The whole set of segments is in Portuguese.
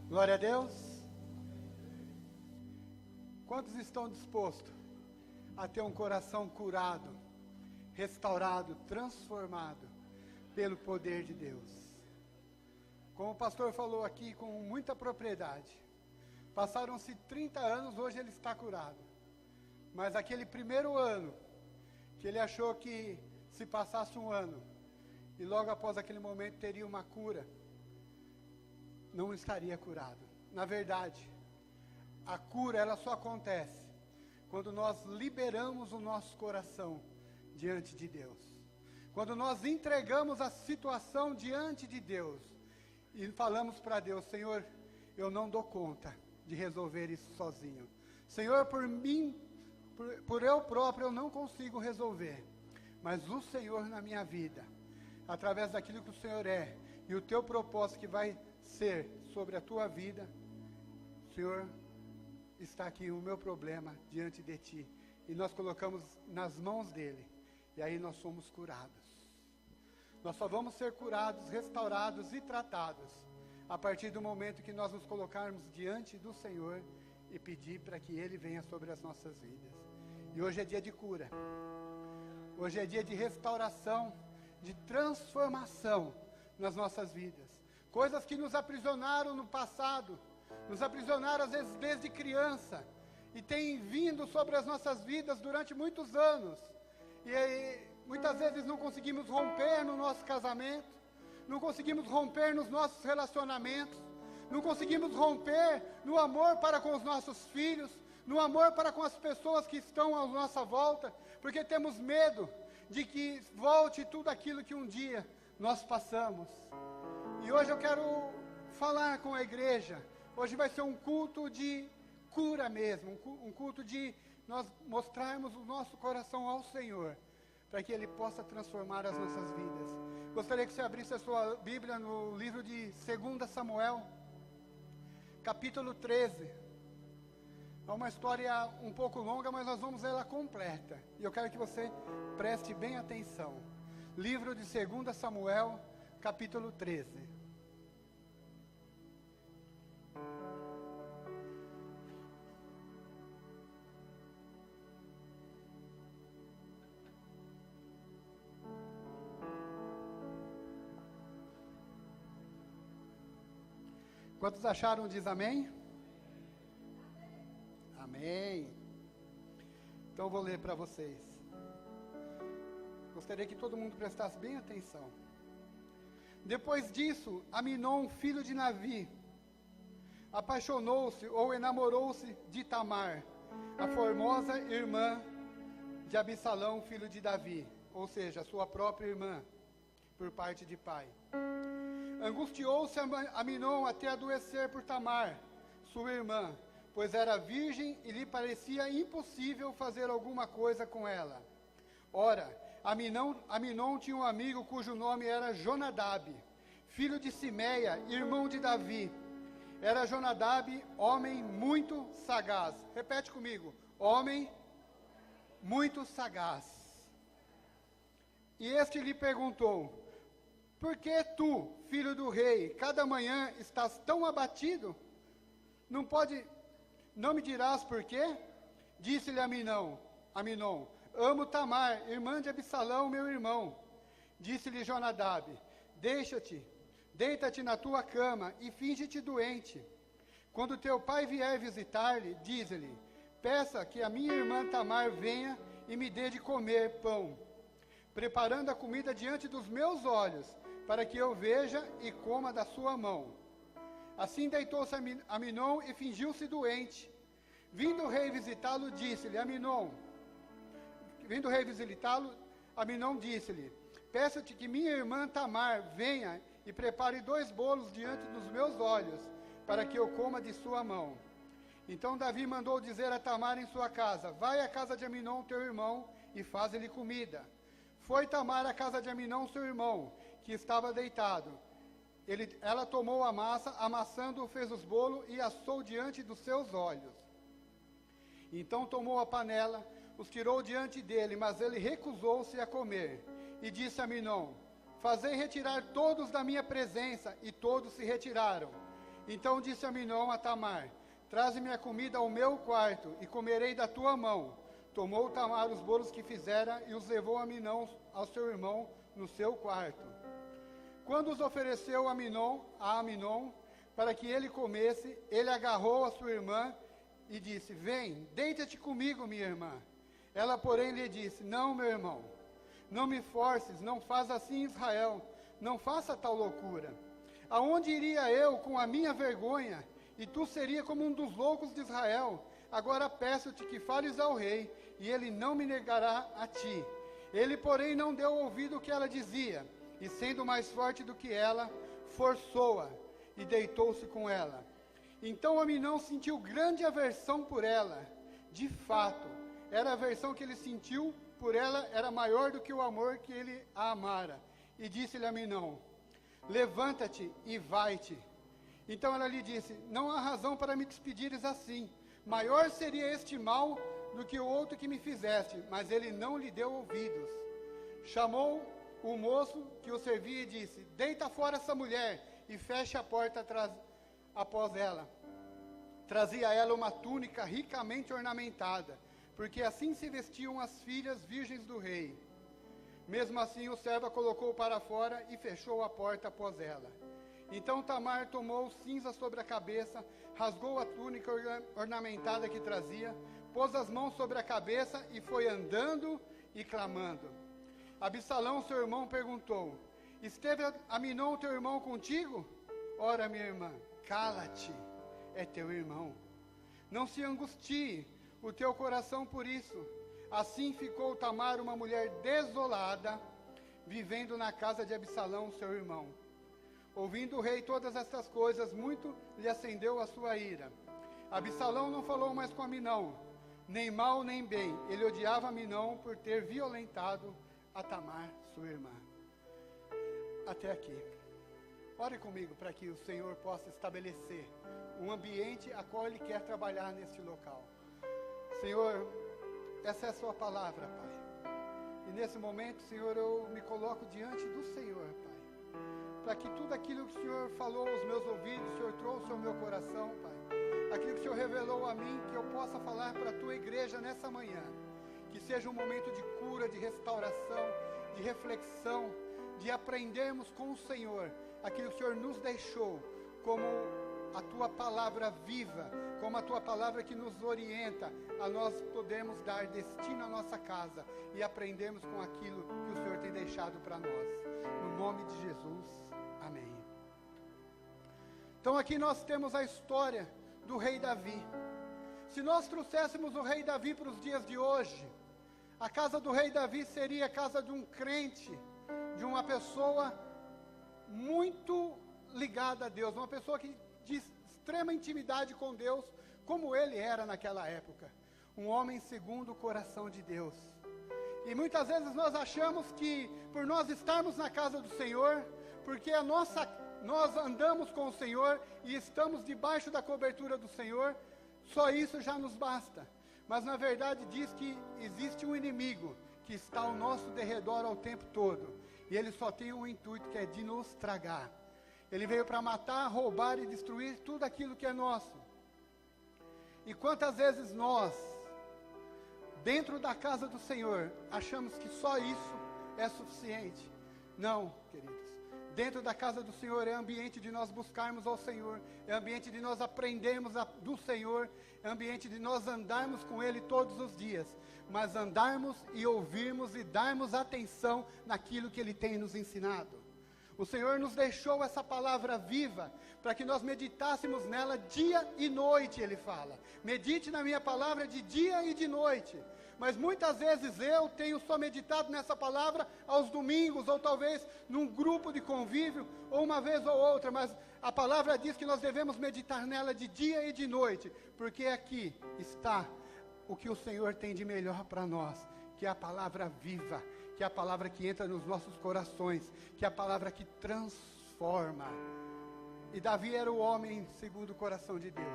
Glória a Deus. Quantos estão dispostos a ter um coração curado, restaurado, transformado pelo poder de Deus? Como o pastor falou aqui com muita propriedade, passaram-se 30 anos, hoje ele está curado. Mas aquele primeiro ano, que ele achou que se passasse um ano, e logo após aquele momento teria uma cura, não estaria curado. Na verdade, a cura ela só acontece quando nós liberamos o nosso coração diante de Deus. Quando nós entregamos a situação diante de Deus e falamos para Deus: Senhor, eu não dou conta de resolver isso sozinho. Senhor, por mim, por eu próprio eu não consigo resolver. Mas o Senhor na minha vida, através daquilo que o Senhor é e o teu propósito que vai ser sobre a tua vida, Senhor, está aqui o meu problema diante de ti, e nós colocamos nas mãos dele, e aí nós somos curados. Nós só vamos ser curados, restaurados e tratados a partir do momento que nós nos colocarmos diante do Senhor e pedir para que ele venha sobre as nossas vidas. E hoje é dia de cura, hoje é dia de restauração, de transformação nas nossas vidas. Coisas que nos aprisionaram no passado, nos aprisionaram às vezes desde criança, e têm vindo sobre as nossas vidas durante muitos anos, e aí, muitas vezes não conseguimos romper no nosso casamento, não conseguimos romper nos nossos relacionamentos, não conseguimos romper no amor para com os nossos filhos, no amor para com as pessoas que estão à nossa volta, porque temos medo de que volte tudo aquilo que um dia nós passamos. E hoje eu quero falar com a igreja. Hoje vai ser um culto de cura mesmo, um culto de nós mostrarmos o nosso coração ao Senhor, para que Ele possa transformar as nossas vidas. Gostaria que você abrisse a sua Bíblia no livro de 2 Samuel, capítulo 13. É uma história um pouco longa, mas nós vamos ela completa. E eu quero que você preste bem atenção. Livro de 2 Samuel, capítulo 13. Quantos acharam? Diz amém? Amém. Então eu vou ler para vocês. Gostaria que todo mundo prestasse bem atenção. Depois disso, Aminon, filho de Navi, apaixonou-se ou enamorou-se de Tamar, a formosa irmã de Absalão, filho de Davi, ou seja, sua própria irmã, por parte de pai. Angustiou-se Aminon até adoecer por Tamar, sua irmã, pois era virgem e lhe parecia impossível fazer alguma coisa com ela. Ora, Aminon tinha um amigo cujo nome era Jonadab, filho de Simeia, irmão de Davi. Era Jonadab homem muito sagaz. Repete comigo: homem muito sagaz. E este lhe perguntou: por que tu, filho do rei, cada manhã estás tão abatido? Não me dirás por quê? Disse-lhe Aminon: amo Tamar, irmã de Absalão, meu irmão. Disse-lhe Jonadab: deita-te na tua cama e finge-te doente. Quando teu pai vier visitar-lhe, dize-lhe: peça que a minha irmã Tamar venha e me dê de comer pão, preparando a comida diante dos meus olhos, para que eu veja e coma da sua mão. Assim deitou-se Aminon e fingiu-se doente. Vindo o rei visitá-lo, disse-lhe: Aminon disse-lhe: peço-te que minha irmã Tamar venha e prepare 2 bolos diante dos meus olhos, para que eu coma de sua mão. Então Davi mandou dizer a Tamar em sua casa: vai à casa de Aminon, teu irmão, e faz-lhe comida. Foi Tamar à casa de Aminon, seu irmão, que estava deitado. Ela tomou a massa, amassando, fez os bolos e assou diante dos seus olhos. Então tomou a panela, os tirou diante dele, mas ele recusou-se a comer. E disse a Aminon: fazei retirar todos da minha presença. E todos se retiraram. Então disse Aminon a Tamar: traze-me a comida ao meu quarto, e comerei da tua mão. Tomou Tamar os bolos que fizera, e os levou a Aminon, ao seu irmão, no seu quarto. Quando os ofereceu a Aminon, para que ele comesse, ele agarrou a sua irmã e disse: vem, deita-te comigo, minha irmã. Ela, porém, lhe disse: não, meu irmão, não me forces, não faz assim, Israel, não faça tal loucura. Aonde iria eu com a minha vergonha? E tu seria como um dos loucos de Israel. Agora peço-te que fales ao rei, e ele não me negará a ti. Ele, porém, não deu ouvido ao que ela dizia, e sendo mais forte do que ela, forçou-a, e deitou-se com ela. Então Aminon sentiu grande aversão por ela. De fato, era a aversão que ele sentiu por ela, era maior do que o amor que ele a amara. E disse-lhe a Aminon: levanta-te e vai-te. Então ela lhe disse: não há razão para me despedires assim. Maior seria este mal do que o outro que me fizeste. Mas ele não lhe deu ouvidos. Chamou o moço que o servia e disse: deita fora essa mulher e feche a porta após ela. Trazia a ela uma túnica ricamente ornamentada, porque assim se vestiam as filhas virgens do rei. Mesmo assim o servo a colocou para fora e fechou a porta após ela. Então Tamar tomou cinza sobre a cabeça, rasgou a túnica ornamentada que trazia, pôs as mãos sobre a cabeça e foi andando e clamando. Absalão, seu irmão, perguntou: esteve Aminon, teu irmão, contigo? Ora, minha irmã, cala-te, é teu irmão. Não se angustie o teu coração por isso. Assim ficou Tamar uma mulher desolada, vivendo na casa de Absalão, seu irmão. Ouvindo o rei todas estas coisas, muito lhe acendeu a sua ira. Absalão não falou mais com Aminon, nem mal nem bem. Ele odiava Aminon por ter violentado a Tamar, sua irmã. Até aqui. Ore comigo para que o Senhor possa estabelecer um ambiente a qual Ele quer trabalhar neste local. Senhor, essa é a sua palavra, Pai. E nesse momento, Senhor, eu me coloco diante do Senhor, Pai. Para que tudo aquilo que o Senhor falou aos meus ouvidos, o Senhor trouxe ao meu coração, Pai. Aquilo que o Senhor revelou a mim, que eu possa falar para a Tua igreja nessa manhã. Que seja um momento de cura, de restauração, de reflexão, de aprendermos com o Senhor aquilo que o Senhor nos deixou como a Tua palavra viva, como a Tua palavra que nos orienta a nós podermos dar destino à nossa casa e aprendermos com aquilo que o Senhor tem deixado para nós. No nome de Jesus, amém. Então aqui nós temos a história do rei Davi. Se nós trouxéssemos o rei Davi para os dias de hoje, a casa do rei Davi seria a casa de um crente, de uma pessoa muito ligada a Deus, uma pessoa que de extrema intimidade com Deus, como ele era naquela época, um homem segundo o coração de Deus. E muitas vezes nós achamos que por nós estarmos na casa do Senhor, porque nós andamos com o Senhor e estamos debaixo da cobertura do Senhor, só isso já nos basta. Mas na verdade diz que existe um inimigo que está ao nosso derredor ao tempo todo. E ele só tem um intuito, que é de nos tragar. Ele veio para matar, roubar e destruir tudo aquilo que é nosso. E quantas vezes nós, dentro da casa do Senhor, achamos que só isso é suficiente? Não, queridos. Dentro da casa do Senhor é ambiente de nós buscarmos ao Senhor, é ambiente de nós aprendermos do Senhor, é ambiente de nós andarmos com Ele todos os dias, mas andarmos e ouvirmos e darmos atenção naquilo que Ele tem nos ensinado. O Senhor nos deixou essa palavra viva, para que nós meditássemos nela dia e noite, Ele fala. Medite na minha palavra de dia e de noite, Mas muitas vezes eu tenho só meditado nessa palavra aos domingos, ou talvez num grupo de convívio, ou uma vez ou outra, mas a palavra diz que nós devemos meditar nela de dia e de noite, porque aqui está o que o Senhor tem de melhor para nós, que é a palavra viva, que é a palavra que entra nos nossos corações, que é a palavra que transforma. E Davi era o homem segundo o coração de Deus.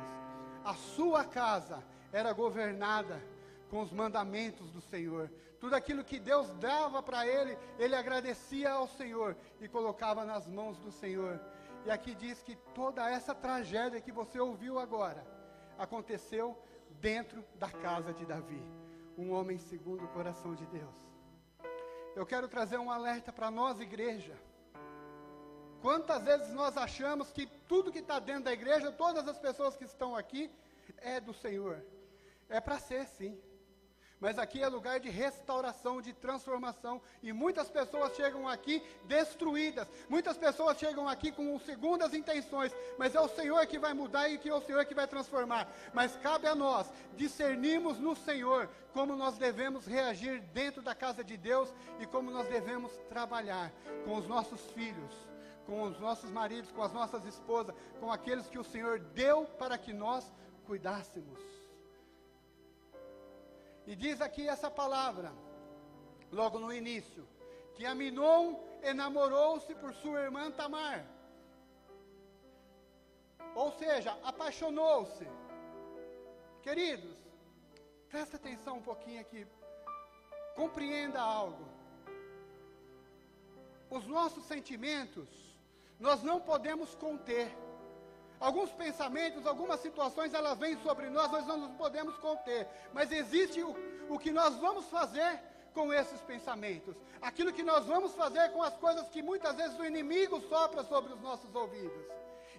A sua casa era governada com os mandamentos do Senhor. Tudo aquilo que Deus dava para ele, ele agradecia ao Senhor e colocava nas mãos do Senhor. E aqui diz que toda essa tragédia que você ouviu agora, aconteceu dentro da casa de Davi. Um homem segundo o coração de Deus. Eu quero trazer um alerta para nós, igreja. Quantas vezes nós achamos que tudo que está dentro da igreja, todas as pessoas que estão aqui, é do Senhor. É para ser, sim. Mas aqui é lugar de restauração, de transformação. E muitas pessoas chegam aqui destruídas. Muitas pessoas chegam aqui com segundas intenções. Mas é o Senhor que vai mudar e que é o Senhor que vai transformar. Mas cabe a nós discernirmos no Senhor como nós devemos reagir dentro da casa de Deus e como nós devemos trabalhar com os nossos filhos, com os nossos maridos, com as nossas esposas, com aqueles que o Senhor deu para que nós cuidássemos. E diz aqui essa palavra, logo no início, que Aminon enamorou-se por sua irmã Tamar. Ou seja, apaixonou-se. Queridos, presta atenção um pouquinho aqui. Compreenda algo. Os nossos sentimentos, nós não podemos conter. Alguns pensamentos, algumas situações, elas vêm sobre nós não nos podemos conter. Mas existe o que nós vamos fazer com esses pensamentos. Aquilo que nós vamos fazer com as coisas que muitas vezes o inimigo sopra sobre os nossos ouvidos.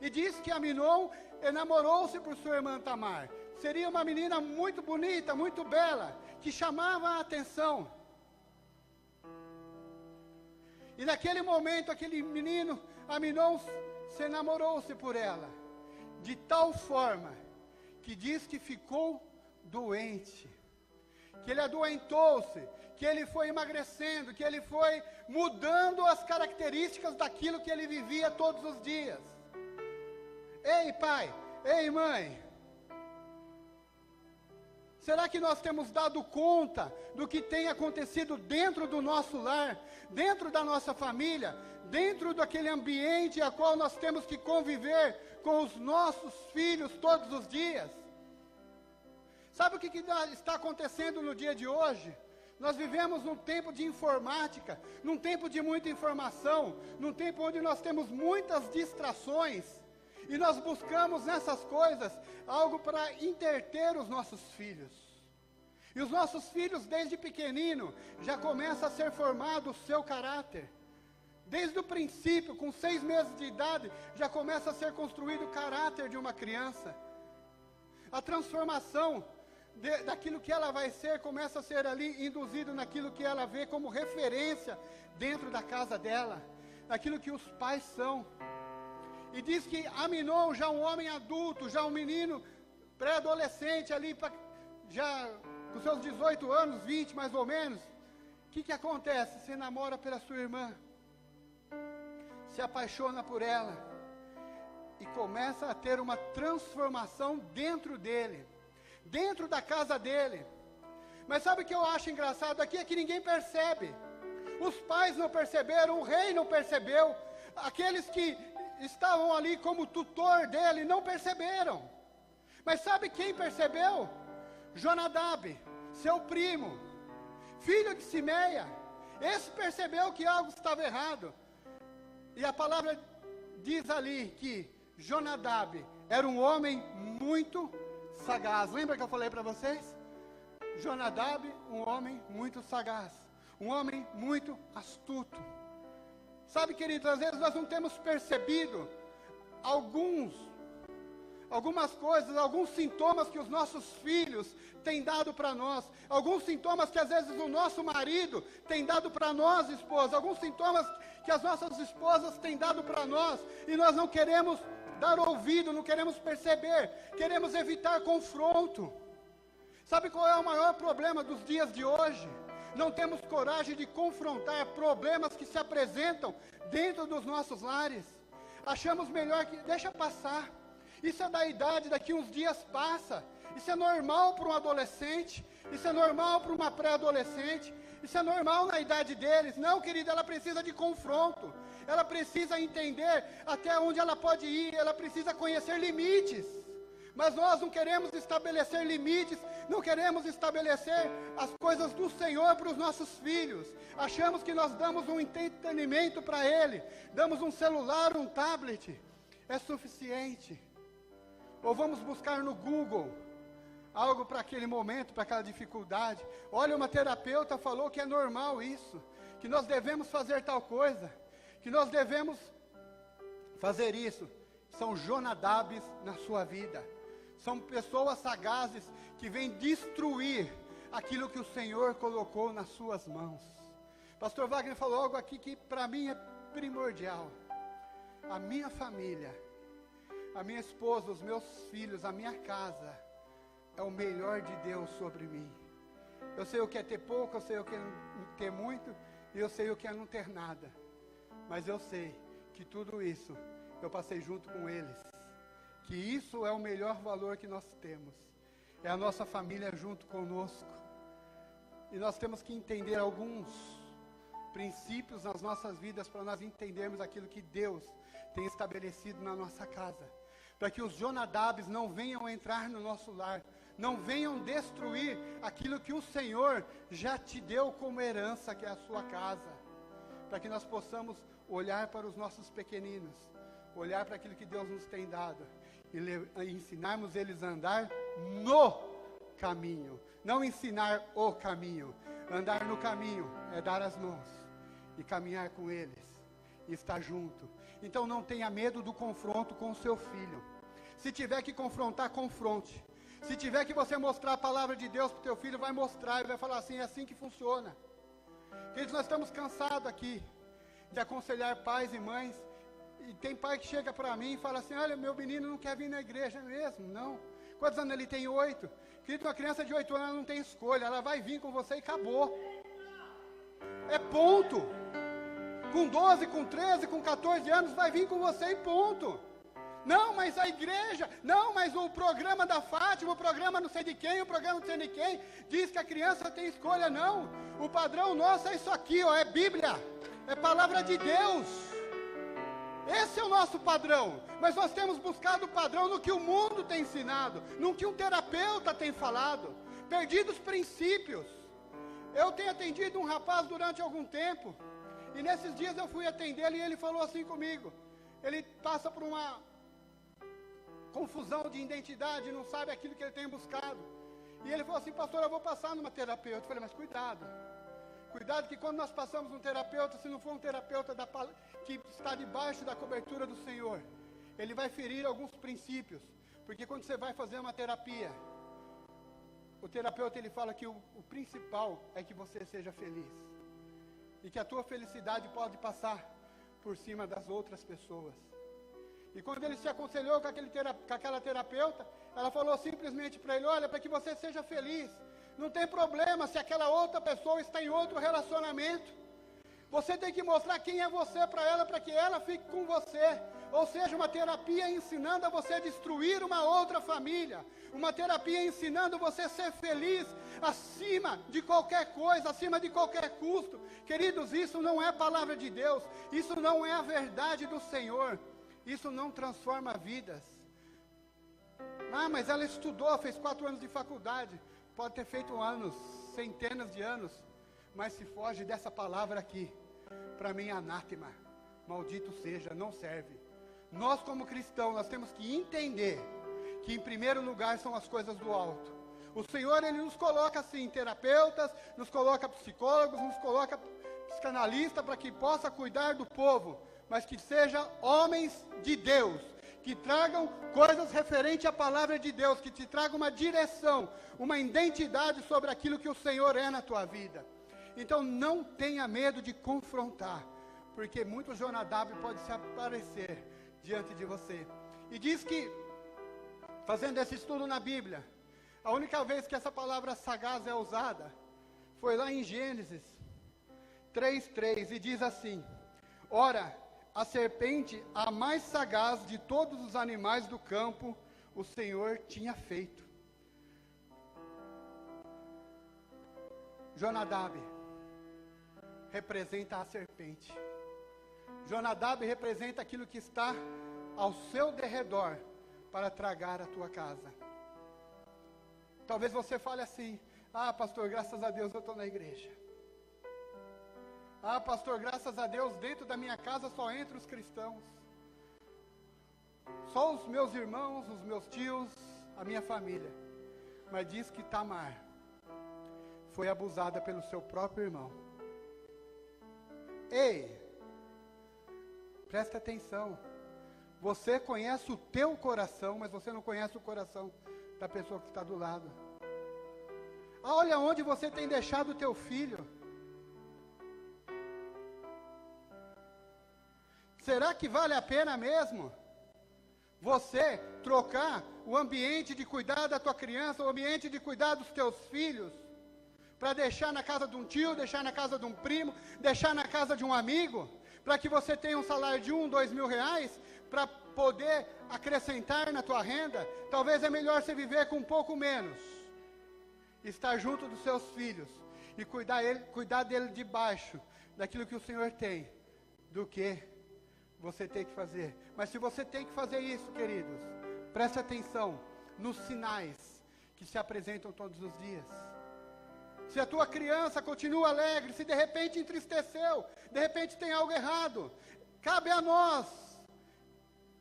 E diz que Aminon enamorou-se por sua irmã Tamar. Seria uma menina muito bonita, muito bela, que chamava a atenção. E naquele momento, aquele menino, Aminon, se enamorou-se por ela. De tal forma, que diz que ficou doente, que ele adoentou-se, que ele foi emagrecendo, que ele foi mudando as características daquilo que ele vivia todos os dias. Ei pai, ei mãe, será que nós temos dado conta do que tem acontecido dentro do nosso lar, dentro da nossa família, dentro daquele ambiente a qual nós temos que conviver com os nossos filhos todos os dias? Sabe o que está acontecendo no dia de hoje? Nós vivemos num tempo de informática, num tempo de muita informação, num tempo onde nós temos muitas distrações, e nós buscamos nessas coisas algo para entreter os nossos filhos. E os nossos filhos, desde pequenino, já começa a ser formado o seu caráter. Desde o princípio, com 6 meses de idade, já começa a ser construído o caráter de uma criança. A transformação daquilo que ela vai ser, começa a ser ali induzido naquilo que ela vê como referência dentro da casa dela, naquilo que os pais são. E diz que Aminon, já um homem adulto, já um menino pré-adolescente ali, já com seus 18 anos, 20 mais ou menos, o que acontece? Se namora pela sua irmã, se apaixona por ela, e começa a ter uma transformação dentro dele, dentro da casa dele. Mas sabe o que eu acho engraçado aqui? É que ninguém percebe. Os pais não perceberam, o rei não percebeu, aqueles que estavam ali como tutor dele não perceberam. Mas sabe quem percebeu? Jonadab, seu primo, filho de Simeia. Esse percebeu que algo estava errado. E a palavra diz ali que Jonadab era um homem muito sagaz. Lembra que eu falei para vocês? Jonadab, um homem muito sagaz, um homem muito astuto. Sabe, queridos, às vezes nós não temos percebido algumas coisas, alguns sintomas que os nossos filhos têm dado para nós, alguns sintomas que às vezes o nosso marido tem dado para nós, esposa, alguns sintomas que as nossas esposas têm dado para nós, e nós não queremos dar ouvido, não queremos perceber, queremos evitar confronto. Sabe qual é o maior problema dos dias de hoje? Não temos coragem de confrontar problemas que se apresentam dentro dos nossos lares. Achamos melhor que deixa passar. Isso é da idade, daqui uns dias passa. Isso é normal para um adolescente, isso é normal para uma pré-adolescente, isso é normal na idade deles. Não, querida, ela precisa de confronto. Ela precisa entender até onde ela pode ir, ela precisa conhecer limites. Mas nós não queremos estabelecer limites, não queremos estabelecer as coisas do Senhor para os nossos filhos. Achamos que nós damos um entretenimento para ele, damos um celular, um tablet, é suficiente. Ou vamos buscar no Google algo para aquele momento, para aquela dificuldade. Olha, uma terapeuta falou que é normal isso, que nós devemos fazer tal coisa, que nós devemos fazer isso. São Jonadabes na sua vida. São pessoas sagazes que vêm destruir aquilo que o Senhor colocou nas suas mãos. Pastor Wagner falou algo aqui que para mim é primordial. A minha família, a minha esposa, os meus filhos, a minha casa, é o melhor de Deus sobre mim. Eu sei o que é ter pouco, eu sei o que é ter muito, e eu sei o que é não ter nada. Mas eu sei que tudo isso eu passei junto com eles. Que isso é o melhor valor que nós temos. É a nossa família junto conosco. E nós temos que entender alguns princípios nas nossas vidas para nós entendermos aquilo que Deus tem estabelecido na nossa casa. Para que os Jonadabes não venham entrar no nosso lar, não venham destruir aquilo que o Senhor já te deu como herança, que é a sua casa. Para que nós possamos olhar para os nossos pequeninos, olhar para aquilo que Deus nos tem dado, e ensinarmos eles a andar no caminho, não ensinar o caminho. Andar no caminho é dar as mãos e caminhar com eles, e estar junto. Então não tenha medo do confronto com o seu filho. Se tiver que confrontar, confronte. Se tiver que você mostrar a palavra de Deus para o teu filho, vai mostrar, ele vai falar assim, é assim que funciona. Queridos, nós estamos cansados aqui de aconselhar pais e mães. E tem pai que chega para mim e fala assim, olha, meu menino não quer vir na igreja mesmo, não. Quantos anos ele tem? 8. Querido, uma criança de 8 anos não tem escolha, ela vai vir com você e acabou. É ponto. Com 12, com 13, com 14 anos, vai vir com você e ponto. Não, mas a igreja, não, mas o programa da Fátima, o programa não sei de quem, o programa não sei de quem, diz que a criança tem escolha, não. O padrão nosso é isso aqui, ó, é Bíblia, é palavra de Deus. Esse é o nosso padrão, mas nós temos buscado o padrão no que o mundo tem ensinado, no que um terapeuta tem falado, perdido os princípios. Eu tenho atendido um rapaz durante algum tempo, e nesses dias eu fui atendê-lo e ele falou assim comigo, ele passa por uma confusão de identidade, não sabe aquilo que ele tem buscado, e ele falou assim, pastor, eu vou passar numa terapeuta. Eu falei, mas cuidado que quando nós passamos um terapeuta, se não for um terapeuta que está debaixo da cobertura do Senhor, ele vai ferir alguns princípios, porque quando você vai fazer uma terapia, o terapeuta ele fala que o principal é que você seja feliz, e que a tua felicidade pode passar por cima das outras pessoas. E quando ele se aconselhou com aquela terapeuta, ela falou simplesmente para ele, olha, para que você seja feliz, não tem problema se aquela outra pessoa está em outro relacionamento. Você tem que mostrar quem é você para ela, para que ela fique com você. Ou seja, uma terapia ensinando a você destruir uma outra família. Uma terapia ensinando você a ser feliz acima de qualquer coisa, acima de qualquer custo. Queridos, isso não é palavra de Deus. Isso não é a verdade do Senhor. Isso não transforma vidas. Ah, mas ela estudou, fez 4 anos de faculdade. Pode ter feito anos, centenas de anos, mas se foge dessa palavra aqui, para mim anátema, maldito seja, não serve. Nós como cristãos, nós temos que entender que em primeiro lugar são as coisas do alto. O Senhor, Ele nos coloca assim, terapeutas, nos coloca psicólogos, nos coloca psicanalistas para que possa cuidar do povo, mas que sejam homens de Deus, que tragam coisas referentes à palavra de Deus, que te tragam uma direção, uma identidade sobre aquilo que o Senhor é na tua vida. Então não tenha medo de confrontar, porque muito Jonadab pode se aparecer diante de você. E diz que, fazendo esse estudo na Bíblia, A única vez que essa palavra sagaz é usada foi lá em Gênesis 3:3, e diz assim: ora, a serpente, a mais sagaz de todos os animais do campo, o Senhor tinha feito. Jonadab representa a serpente. Jonadab representa aquilo que está ao seu derredor para tragar a tua casa. Talvez você fale assim: ah, pastor, graças a Deus eu estou na igreja. Ah, pastor, graças a Deus dentro da minha casa só entram os cristãos. Só os meus irmãos, os meus tios, a minha família. Mas diz que Tamar foi abusada pelo seu próprio irmão. Ei, presta atenção. Você conhece o teu coração, mas você não conhece o coração da pessoa que está do lado. Olha onde você tem deixado o teu filho. Será que vale a pena mesmo você trocar o ambiente de cuidar da tua criança, o ambiente de cuidar dos teus filhos, para deixar na casa de um tio, deixar na casa de um primo, deixar na casa de um amigo, para que você tenha um salário de R$1, R$2.000, para poder acrescentar na tua renda? Talvez é melhor você viver com um pouco menos, estar junto dos seus filhos e cuidar dele debaixo daquilo que o Senhor tem, do que você tem que fazer. Mas se você tem que fazer isso, queridos, preste atenção nos sinais que se apresentam todos os dias. Se a tua criança continua alegre, se de repente entristeceu, de repente tem algo errado, cabe a nós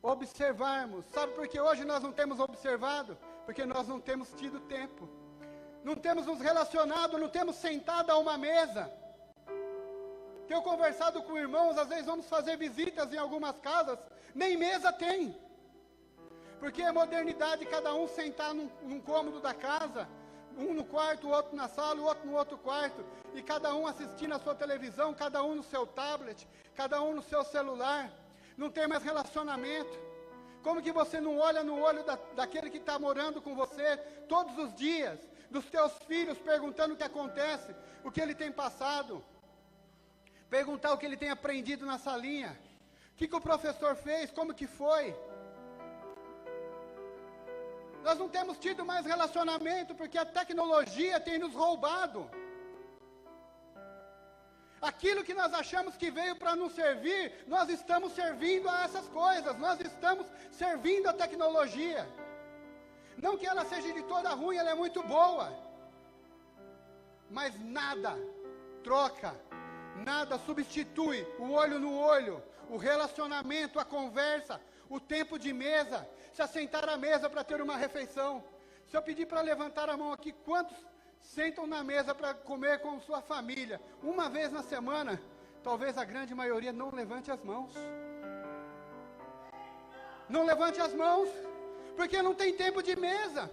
observarmos. Sabe por que hoje nós não temos observado? Porque nós não temos tido tempo. Não temos nos relacionado, não temos sentado a uma mesa. Tenho conversado com irmãos, às vezes vamos fazer visitas em algumas casas, nem mesa tem. Porque é modernidade, cada um sentar num cômodo da casa, um no quarto, o outro na sala, o outro no outro quarto, e cada um assistindo a sua televisão, cada um no seu tablet, cada um no seu celular. Não tem mais relacionamento. Como que você não olha no olho daquele que está morando com você todos os dias, dos teus filhos, perguntando o que acontece, o que ele tem passado, perguntar o que ele tem aprendido na salinha, o que o professor fez, como que foi? Nós não temos tido mais relacionamento, porque a tecnologia tem nos roubado. Aquilo que nós achamos que veio para nos servir, nós estamos servindo a essas coisas, nós estamos servindo a tecnologia. Não que ela seja de toda ruim, ela é muito boa. Mas nada troca, nada substitui o olho no olho, o relacionamento, a conversa, o tempo de mesa, se assentar à mesa para ter uma refeição. Se eu pedir para levantar a mão aqui, quantos sentam na mesa para comer com sua família uma vez na semana? Talvez a grande maioria não levante as mãos. Não levante as mãos, porque não tem tempo de mesa.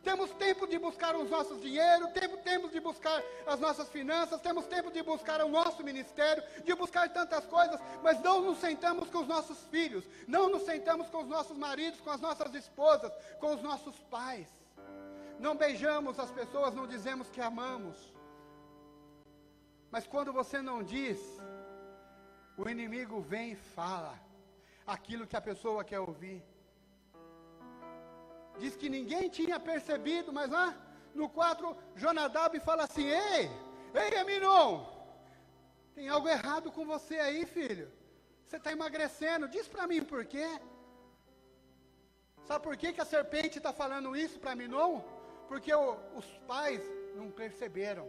Temos tempo de buscar os nossos dinheiros, temos de buscar as nossas finanças, temos tempo de buscar o nosso ministério, de buscar tantas coisas, mas não nos sentamos com os nossos filhos, não nos sentamos com os nossos maridos, com as nossas esposas, com os nossos pais. Não beijamos as pessoas, não dizemos que amamos. Mas quando você não diz, o inimigo vem e fala aquilo que a pessoa quer ouvir. Diz que ninguém tinha percebido, mas lá no 4, Jonadab fala assim: Ei, Aminon, tem algo errado com você aí, filho. Você está emagrecendo, diz para mim por quê. Sabe por que a serpente está falando isso para Aminon? Porque os pais não perceberam.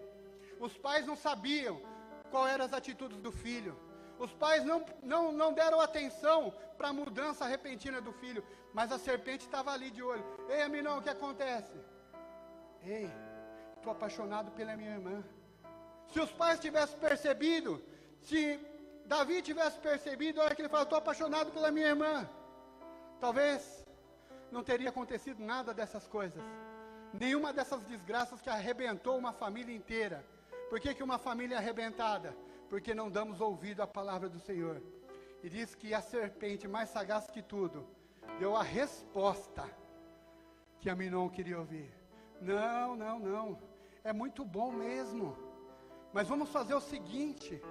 Os pais não sabiam qual eram as atitudes do filho. Os pais não deram atenção para a mudança repentina do filho. Mas a serpente estava ali de olho. Ei, Aminon, o que acontece? Ei, estou apaixonado pela minha irmã. Se os pais tivessem percebido, se Davi tivesse percebido, a hora que ele fala, estou apaixonado pela minha irmã, talvez não teria acontecido nada dessas coisas. Nenhuma dessas desgraças que arrebentou uma família inteira. Por que uma família é arrebentada? Porque não damos ouvido à palavra do Senhor. E diz que a serpente, mais sagaz que tudo, deu a resposta que Aminon queria ouvir. Não, não, não. É muito bom mesmo. Mas vamos fazer o seguinte,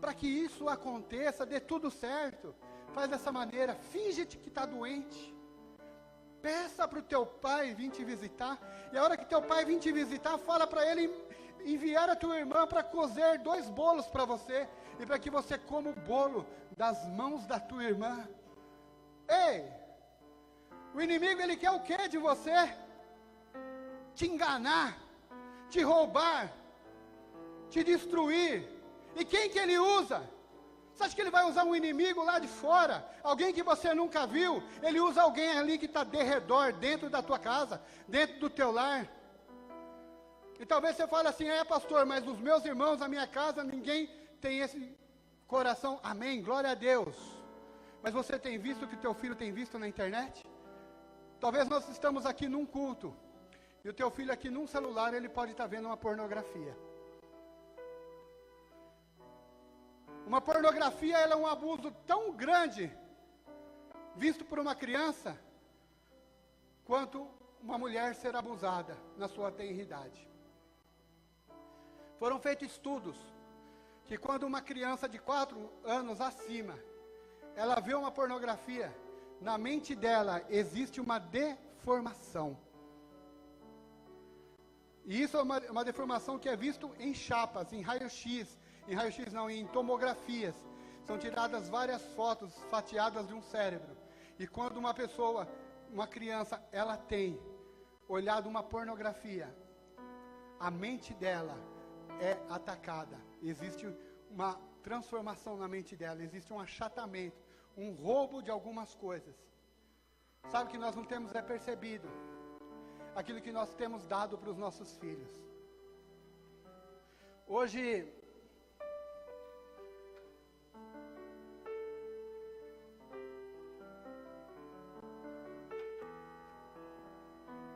para que isso aconteça, dê tudo certo, faz dessa maneira, finge-te que está doente. Peça para o teu pai vir te visitar, e a hora que teu pai vir te visitar, fala para ele enviar a tua irmã para cozer 2 bolos para você, e para que você coma o bolo das mãos da tua irmã. Ei, o inimigo ele quer o que de você? Te enganar, te roubar, te destruir. E quem que ele usa? Você acha que ele vai usar um inimigo lá de fora? Alguém que você nunca viu? Ele usa alguém ali que está de redor, dentro da tua casa, dentro do teu lar. E talvez você fale assim, pastor, mas os meus irmãos, na minha casa, ninguém tem esse coração. Amém, glória a Deus. Mas você tem visto o que o teu filho tem visto na internet? Talvez nós estamos aqui num culto, e o teu filho aqui num celular, ele pode estar vendo uma pornografia. Uma pornografia, ela é um abuso tão grande, visto por uma criança, quanto uma mulher ser abusada na sua tenridade. Foram feitos estudos, que quando uma criança de 4 anos acima, ela vê uma pornografia, na mente dela existe uma deformação. E isso é uma deformação que é visto em chapas, em raio-x, em tomografias. São tiradas várias fotos fatiadas de um cérebro. E quando uma pessoa, uma criança, ela tem olhado uma pornografia, a mente dela é atacada. Existe uma transformação na mente dela, existe um achatamento, um roubo de algumas coisas. Sabe que nós não temos percebido aquilo que nós temos dado para os nossos filhos. Hoje,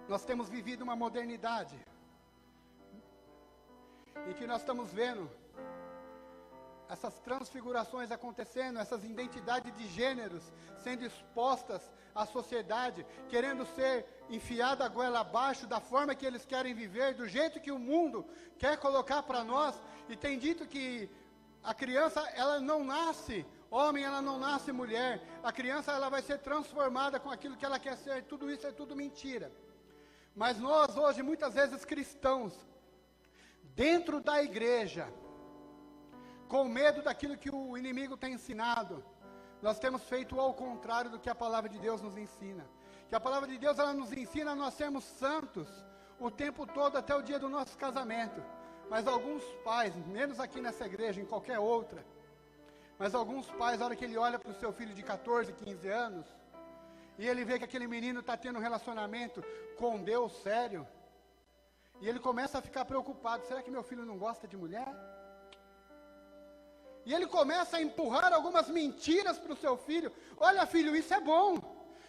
nós temos vivido uma modernidade, em que nós estamos vendo essas transfigurações acontecendo, essas identidades de gêneros sendo expostas à sociedade, querendo ser enfiada a goela abaixo da forma que eles querem viver, do jeito que o mundo quer colocar para nós. E tem dito que a criança, ela não nasce homem, ela não nasce mulher. A criança, ela vai ser transformada com aquilo que ela quer ser. Tudo isso é tudo mentira. Mas nós hoje, muitas vezes cristãos, dentro da igreja, com medo daquilo que o inimigo tem ensinado, nós temos feito ao contrário do que a palavra de Deus nos ensina. Que a palavra de Deus, ela nos ensina a nós sermos santos o tempo todo, até o dia do nosso casamento. Mas alguns pais, menos aqui nessa igreja, em qualquer outra, mas alguns pais, na hora que ele olha para o seu filho de 14, 15 anos, e ele vê que aquele menino está tendo um relacionamento com Deus sério, e ele começa a ficar preocupado, será que meu filho não gosta de mulher? E ele começa a empurrar algumas mentiras para o seu filho. Olha, filho, isso é bom.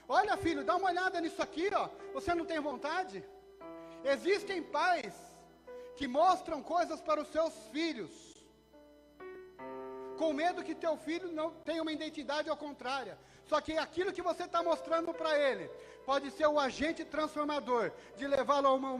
Olha, filho, dá uma olhada nisso aqui, ó. Você não tem vontade? Existem pais que mostram coisas para os seus filhos, com medo que teu filho não tenha uma identidade ao contrária. Só que aquilo que você está mostrando para ele pode ser o agente transformador de levá-lo a uma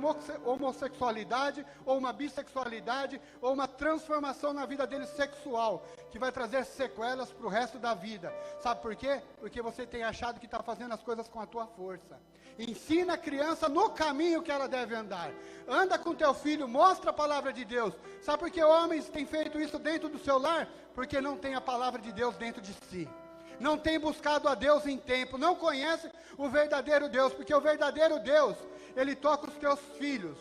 homossexualidade, ou uma bissexualidade, ou uma transformação na vida dele sexual, que vai trazer sequelas para o resto da vida. Sabe por quê? Porque você tem achado que está fazendo as coisas com a tua força. Ensina a criança no caminho que ela deve andar. Anda com teu filho, mostra a palavra de Deus. Sabe por que homens têm feito isso dentro do seu lar? Porque não tem a palavra de Deus dentro de si. Não tem buscado a Deus em tempo, não conhece o verdadeiro Deus, porque o verdadeiro Deus, Ele toca os teus filhos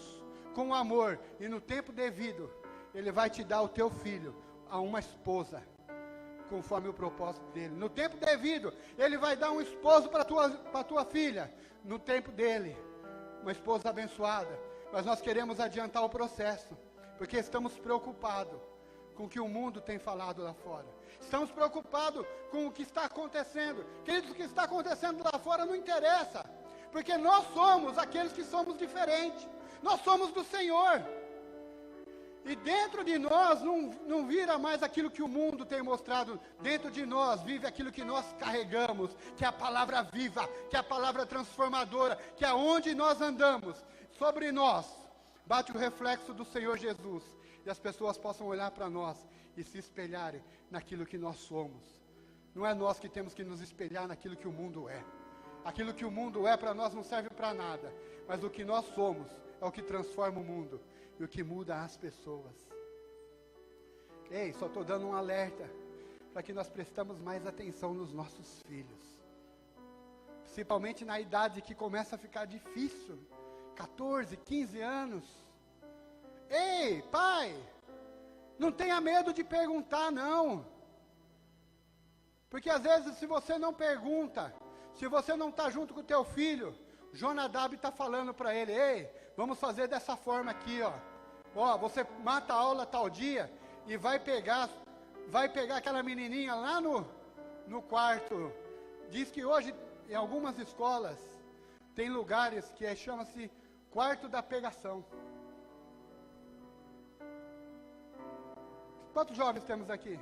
com amor, e no tempo devido, Ele vai te dar o teu filho a uma esposa, conforme o propósito dEle. No tempo devido, Ele vai dar um esposo para a tua filha, no tempo dEle, uma esposa abençoada. Mas nós queremos adiantar o processo, porque estamos preocupados com o que o mundo tem falado lá fora. Estamos preocupados com o que está acontecendo. Queridos, o que está acontecendo lá fora não interessa, porque nós somos aqueles que somos diferentes. Nós somos do Senhor. E dentro de nós não vira mais aquilo que o mundo tem mostrado. Dentro de nós vive aquilo que nós carregamos, que é a palavra viva, que é a palavra transformadora, que é onde nós andamos. sobre nós bate o reflexo do Senhor Jesus, e as pessoas possam olhar para nós e se espelharem naquilo que nós somos. Não é nós que temos que nos espelhar naquilo que o mundo é. Aquilo que o mundo é para nós não serve para nada, mas o que nós somos é o que transforma o mundo e o que muda as pessoas. Ei, só estou dando um alerta para que nós prestamos mais atenção nos nossos filhos, principalmente na idade que começa a ficar difícil, 14, 15 anos. Ei, pai, não tenha medo de perguntar, não, porque às vezes se você não pergunta, se você não está junto com o teu filho, Jonadab está falando para ele: ei, vamos fazer dessa forma aqui, ó, você mata a aula tal dia e vai pegar aquela menininha lá no quarto. Diz que hoje em algumas escolas tem lugares que chama-se quarto da pegação. Quantos jovens temos aqui?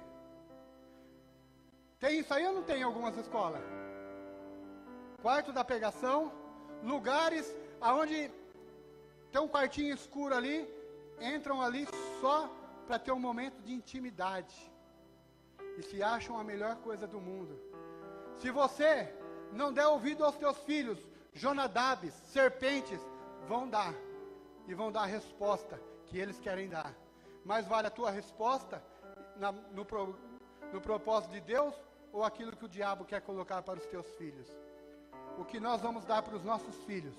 Tem isso aí ou não tem em algumas escolas? Quarto da pegação, lugares aonde tem um quartinho escuro ali, entram ali só para ter um momento de intimidade, e se acham a melhor coisa do mundo. Se você não der ouvido aos teus filhos, Jonadabes, serpentes, vão dar a resposta que eles querem dar. Mais vale a tua resposta no propósito de Deus, ou aquilo que o diabo quer colocar para os teus filhos? O que nós vamos dar para os nossos filhos,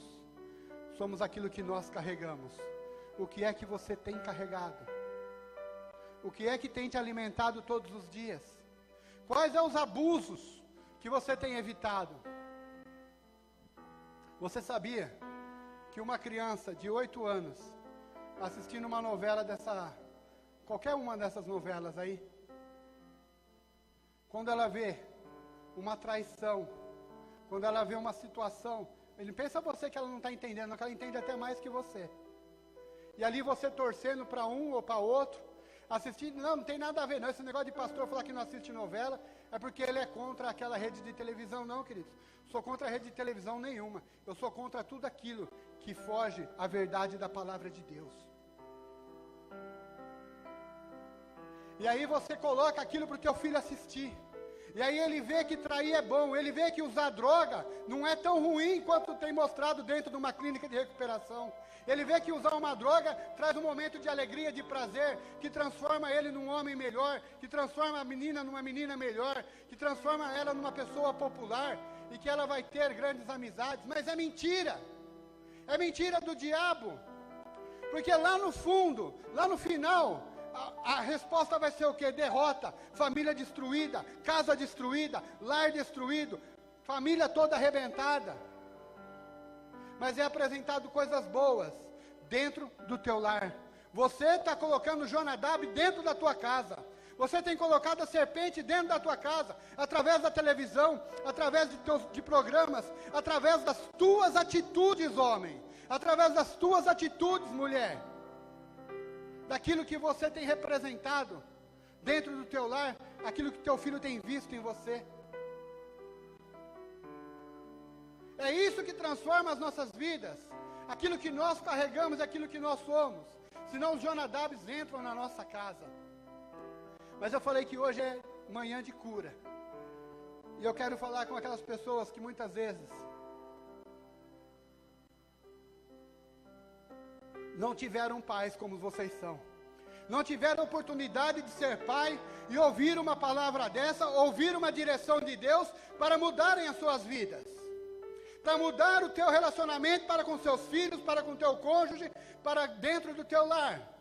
somos aquilo que nós carregamos. O que é que você tem carregado? O que é que tem te alimentado todos os dias? Quais são os abusos que você tem evitado? Você sabia que uma criança de 8 anos, assistindo uma novela qualquer uma dessas novelas aí, quando ela vê uma traição, quando ela vê uma situação, ele pensa você que ela não está entendendo, que ela entende até mais que você. E ali você torcendo para um ou para outro, assistindo, não tem nada a ver, não. Esse negócio de pastor falar que não assiste novela, é porque ele é contra aquela rede de televisão. Não, queridos, sou contra a rede de televisão nenhuma. Eu sou contra tudo aquilo que foge à verdade da palavra de Deus. E aí você coloca aquilo para o teu filho assistir. E aí ele vê que trair é bom, ele vê que usar droga não é tão ruim quanto tem mostrado dentro de uma clínica de recuperação. Ele vê que usar uma droga traz um momento de alegria, de prazer, que transforma ele num homem melhor, que transforma a menina numa menina melhor, que transforma ela numa pessoa popular, e que ela vai ter grandes amizades. Mas é mentira do diabo, porque lá no fundo, lá no final, a resposta vai ser o quê? Derrota, família destruída, casa destruída, lar destruído, família toda arrebentada. Mas é apresentado coisas boas dentro do teu lar. Você está colocando Jonadab dentro da tua casa. Você tem colocado a serpente dentro da tua casa, através da televisão, através de programas, através das tuas atitudes, homem, através das tuas atitudes, mulher, daquilo que você tem representado dentro do teu lar, aquilo que teu filho tem visto em você. É isso que transforma as nossas vidas, aquilo que nós carregamos, aquilo que nós somos. Senão os Jonadabes entram na nossa casa. Mas eu falei que hoje é manhã de cura, e eu quero falar com aquelas pessoas que muitas vezes não tiveram pais como vocês são, não tiveram oportunidade de ser pai e ouvir uma palavra dessa, ouvir uma direção de Deus para mudarem as suas vidas, para mudar o teu relacionamento para com seus filhos, para com teu cônjuge, para dentro do teu lar.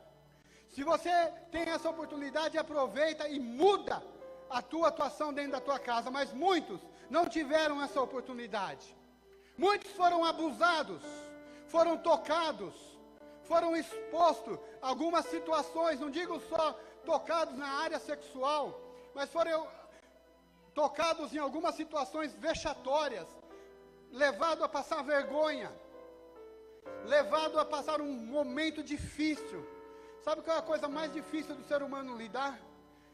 Se você tem essa oportunidade, aproveita e muda a tua atuação dentro da tua casa. Mas muitos não tiveram essa oportunidade. Muitos foram abusados, foram tocados, foram expostos a algumas situações, não digo só tocados na área sexual, mas foram tocados em algumas situações vexatórias, levado a passar vergonha, levado a passar um momento difícil. Sabe qual é a coisa mais difícil do ser humano lidar?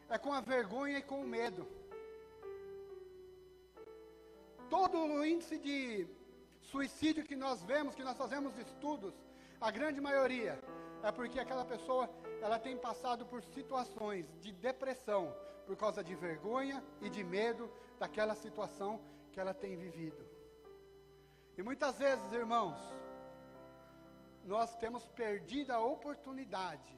É com a vergonha e com o medo. Todo o índice de suicídio que nós vemos, que nós fazemos estudos, A grande maioria é porque aquela pessoa, ela tem passado por situações de depressão, por causa de vergonha e de medo daquela situação que ela tem vivido. E muitas vezes, irmãos, nós temos perdido a oportunidade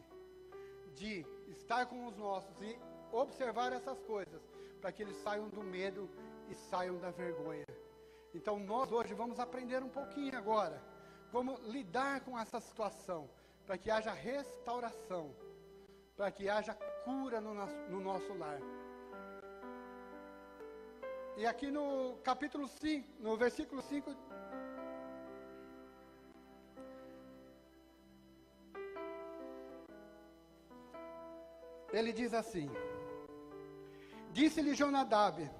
de estar com os nossos e observar essas coisas, para que eles saiam do medo e saiam da vergonha. Então nós hoje vamos aprender um pouquinho agora, como lidar com essa situação, para que haja restauração, para que haja cura no nosso lar. E aqui no capítulo 5, no versículo 5, ele diz assim: disse-lhe Jonadab: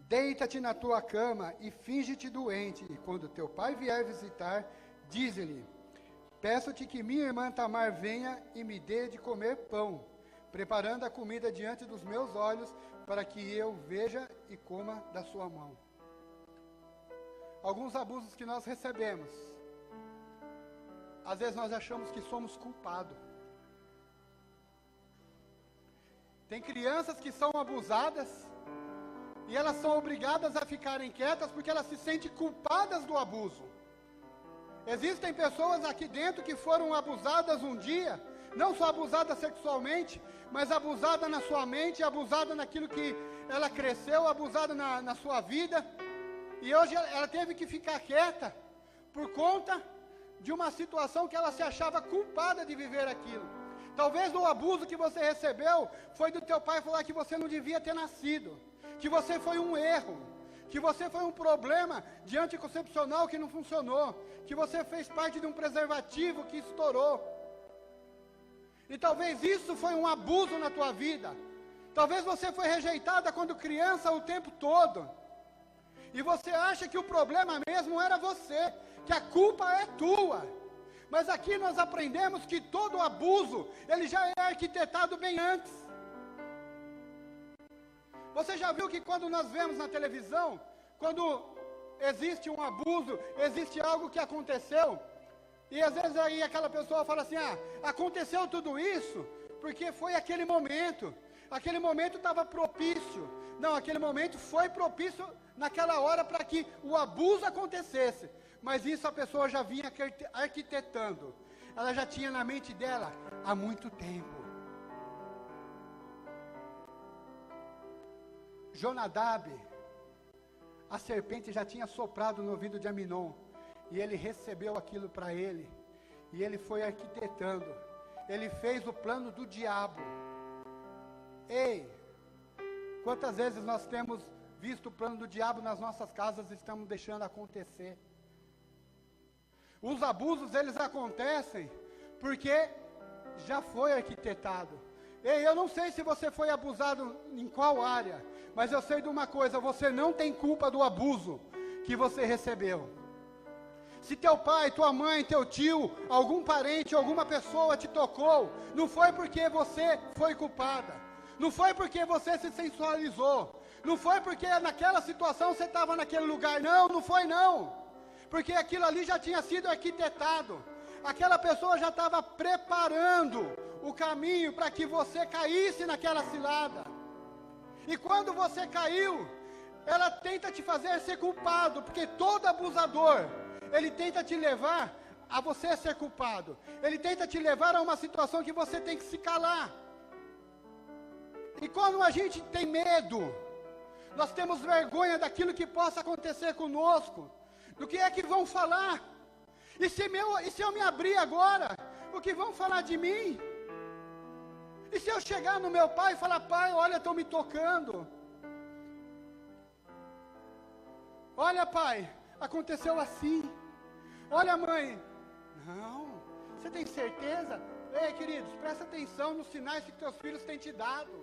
deita-te na tua cama e finge-te doente, e quando teu pai vier visitar, dize-lhe: peço-te que minha irmã Tamar venha e me dê de comer pão, preparando a comida diante dos meus olhos, para que eu veja e coma da sua mão. Alguns abusos que nós recebemos, às vezes nós achamos que somos culpados. Tem crianças que são abusadas, e elas são obrigadas a ficarem quietas, porque elas se sentem culpadas do abuso. Existem pessoas aqui dentro que foram abusadas um dia, não só abusada sexualmente, mas abusada na sua mente, abusada naquilo que ela cresceu, abusada na sua vida, e hoje ela teve que ficar quieta, por conta de uma situação que ela se achava culpada de viver aquilo. Talvez o abuso que você recebeu, foi do teu pai falar que você não devia ter nascido, que você foi um erro, que você foi um problema de anticoncepcional que não funcionou, que você fez parte de um preservativo que estourou. E talvez isso foi um abuso na tua vida. Talvez você foi rejeitada quando criança o tempo todo. E você acha que o problema mesmo era você, que a culpa é tua. Mas aqui nós aprendemos que todo abuso, ele já é arquitetado bem antes. Você já viu que quando nós vemos na televisão, quando existe um abuso, existe algo que aconteceu, e às vezes aí aquela pessoa fala assim: aconteceu tudo isso porque foi aquele momento estava propício. Não, aquele momento foi propício naquela hora para que o abuso acontecesse, mas isso a pessoa já vinha arquitetando, ela já tinha na mente dela há muito tempo. Jonadab, a serpente já tinha soprado no ouvido de Aminon, e ele recebeu aquilo para ele, e ele foi arquitetando, ele fez o plano do diabo. Ei, quantas vezes nós temos visto o plano do diabo nas nossas casas e estamos deixando acontecer? Os abusos, eles acontecem porque já foi arquitetado. Ei, eu não sei se você foi abusado em qual área, mas eu sei de uma coisa: você não tem culpa do abuso que você recebeu. Se teu pai, tua mãe, teu tio, algum parente, alguma pessoa te tocou, não foi porque você foi culpada, não foi porque você se sensualizou, não foi porque naquela situação você estava naquele lugar, não foi não, porque aquilo ali já tinha sido arquitetado, aquela pessoa já estava preparando o caminho para que você caísse naquela cilada, e quando você caiu, ela tenta te fazer ser culpado, porque todo abusador, ele tenta te levar a você ser culpado, ele tenta te levar a uma situação que você tem que se calar. E quando a gente tem medo, nós temos vergonha daquilo que possa acontecer conosco, do que é que vão falar, e se eu me abrir agora, o que vão falar de mim? E se eu chegar no meu pai e falar: pai, olha, estão me tocando, olha pai, aconteceu assim, olha mãe, não, você tem certeza? Ei queridos, presta atenção nos sinais que teus filhos têm te dado.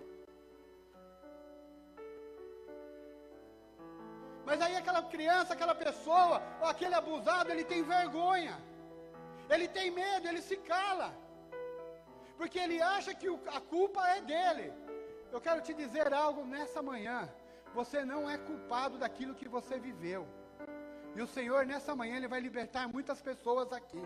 Mas aí aquela criança, aquela pessoa, ou aquele abusado, ele tem vergonha, ele tem medo, ele se cala, porque ele acha que a culpa é dele. Eu quero te dizer algo nessa manhã: você não é culpado daquilo que você viveu. E o Senhor, nessa manhã, Ele vai libertar muitas pessoas aqui.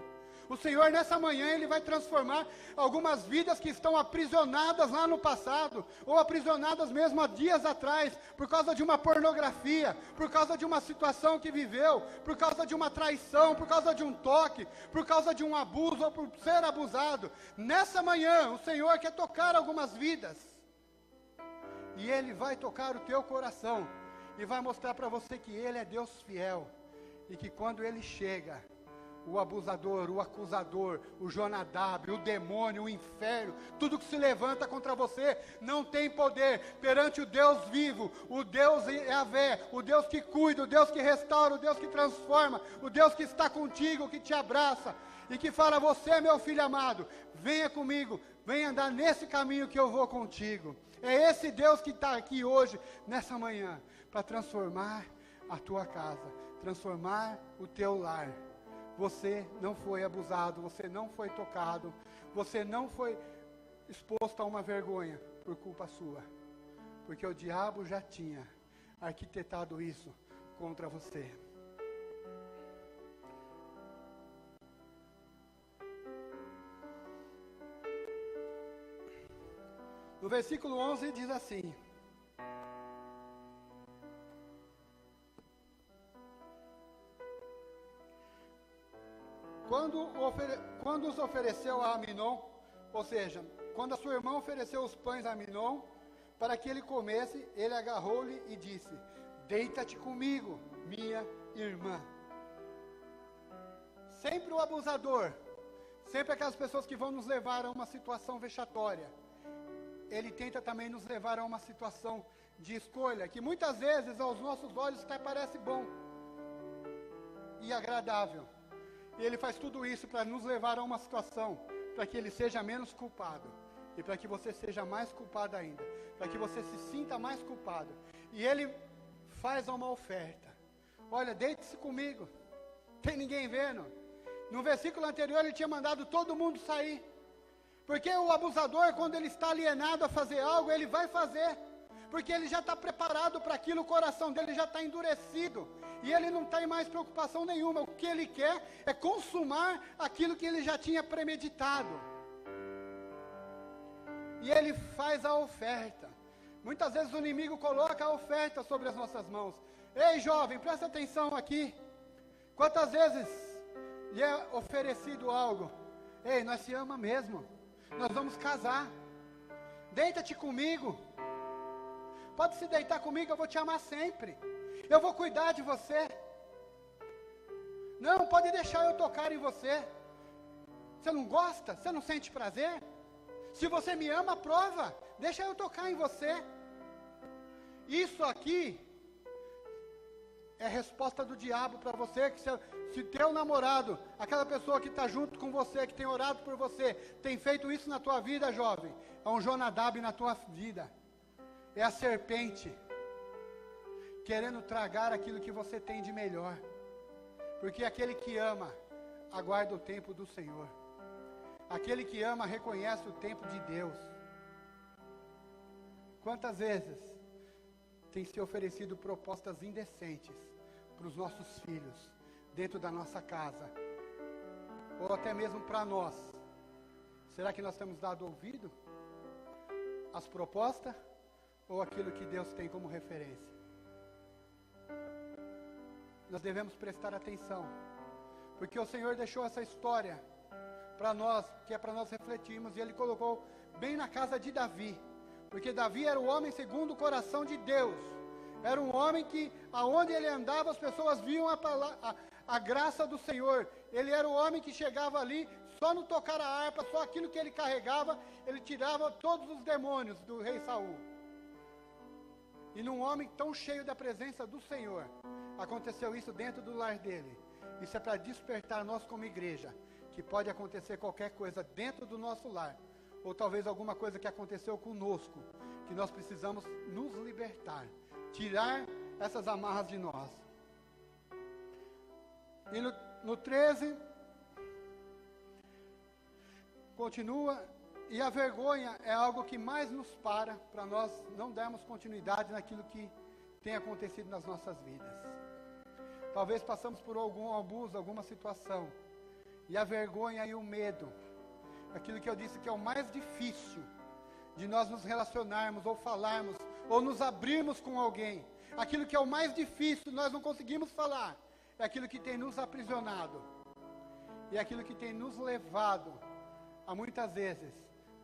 O Senhor, nessa manhã, Ele vai transformar algumas vidas que estão aprisionadas lá no passado, ou aprisionadas mesmo há dias atrás, por causa de uma pornografia, por causa de uma situação que viveu, por causa de uma traição, por causa de um toque, por causa de um abuso, ou por ser abusado. Nessa manhã, o Senhor quer tocar algumas vidas. E Ele vai tocar o teu coração, e vai mostrar para você que Ele é Deus fiel, e que quando Ele chega, o abusador, o acusador, o Jonadab, o demônio, o inferno, tudo que se levanta contra você, não tem poder perante o Deus vivo, o Deus Yahvé, o Deus que cuida, o Deus que restaura, o Deus que transforma, o Deus que está contigo, que te abraça, e que fala: você, meu filho amado, venha comigo, venha andar nesse caminho que eu vou contigo. É esse Deus que está aqui hoje, nessa manhã, para transformar a tua casa, transformar o teu lar. Você não foi abusado, você não foi tocado, você não foi exposto a uma vergonha por culpa sua, porque o diabo já tinha arquitetado isso contra você. No versículo 11 diz assim: quando os ofereceu a Aminon, ou seja, quando a sua irmã ofereceu os pães a Aminon, para que ele comesse, ele agarrou-lhe e disse: deita-te comigo, minha irmã. Sempre o abusador, sempre aquelas pessoas que vão nos levar a uma situação vexatória, ele tenta também nos levar a uma situação de escolha, que muitas vezes aos nossos olhos até parece bom e agradável. E ele faz tudo isso para nos levar a uma situação, para que ele seja menos culpado, e para que você seja mais culpado ainda, para que você se sinta mais culpado. E ele faz uma oferta: olha, deite-se comigo, tem ninguém vendo. No versículo anterior ele tinha mandado todo mundo sair, porque o abusador, quando ele está alienado a fazer algo, ele vai fazer, porque ele já está preparado para aquilo, o coração dele já está endurecido, e ele não tem mais preocupação nenhuma. O que ele quer é consumar aquilo que ele já tinha premeditado. E ele faz a oferta. Muitas vezes o inimigo coloca a oferta sobre as nossas mãos. Ei, jovem, presta atenção aqui. Quantas vezes lhe é oferecido algo? Ei, nós se amamos mesmo, nós vamos casar, deita-te comigo, pode se deitar comigo, eu vou te amar sempre, eu vou cuidar de você. Não, pode deixar eu tocar em você. Você não gosta? Você não sente prazer? Se você me ama, prova, deixa eu tocar em você. Isso aqui é a resposta do diabo para você, que se teu namorado, aquela pessoa que está junto com você, que tem orado por você, tem feito isso na tua vida, jovem, é um Jonadab na tua vida, é a serpente, querendo tragar aquilo que você tem de melhor, porque aquele que ama, aguarda o tempo do Senhor, aquele que ama, reconhece o tempo de Deus. Quantas vezes tem se oferecido propostas indecentes para os nossos filhos, dentro da nossa casa, ou até mesmo para nós? Será que nós temos dado ouvido às propostas, ou aquilo que Deus tem como referência? Nós devemos prestar atenção, porque o Senhor deixou essa história para nós, que é para nós refletirmos, e Ele colocou bem na casa de Davi, porque Davi era o homem segundo o coração de Deus, era um homem que, aonde ele andava, as pessoas viam a graça do Senhor. Ele era o homem que chegava ali, só no tocar a harpa, só aquilo que ele carregava, ele tirava todos os demônios do rei Saul. E num homem tão cheio da presença do Senhor, aconteceu isso dentro do lar dele. Isso é para despertar nós como igreja, que pode acontecer qualquer coisa dentro do nosso lar, ou talvez alguma coisa que aconteceu conosco, que nós precisamos nos libertar, tirar essas amarras de nós. E no 13, continua: e a vergonha é algo que mais nos para nós não darmos continuidade naquilo que tem acontecido nas nossas vidas. Talvez passamos por algum abuso, alguma situação. E a vergonha e o medo, aquilo que eu disse que é o mais difícil de nós nos relacionarmos, ou falarmos, ou nos abrirmos com alguém. Aquilo que é o mais difícil, nós não conseguimos falar. É aquilo que tem nos aprisionado. E é aquilo que tem nos levado a muitas vezes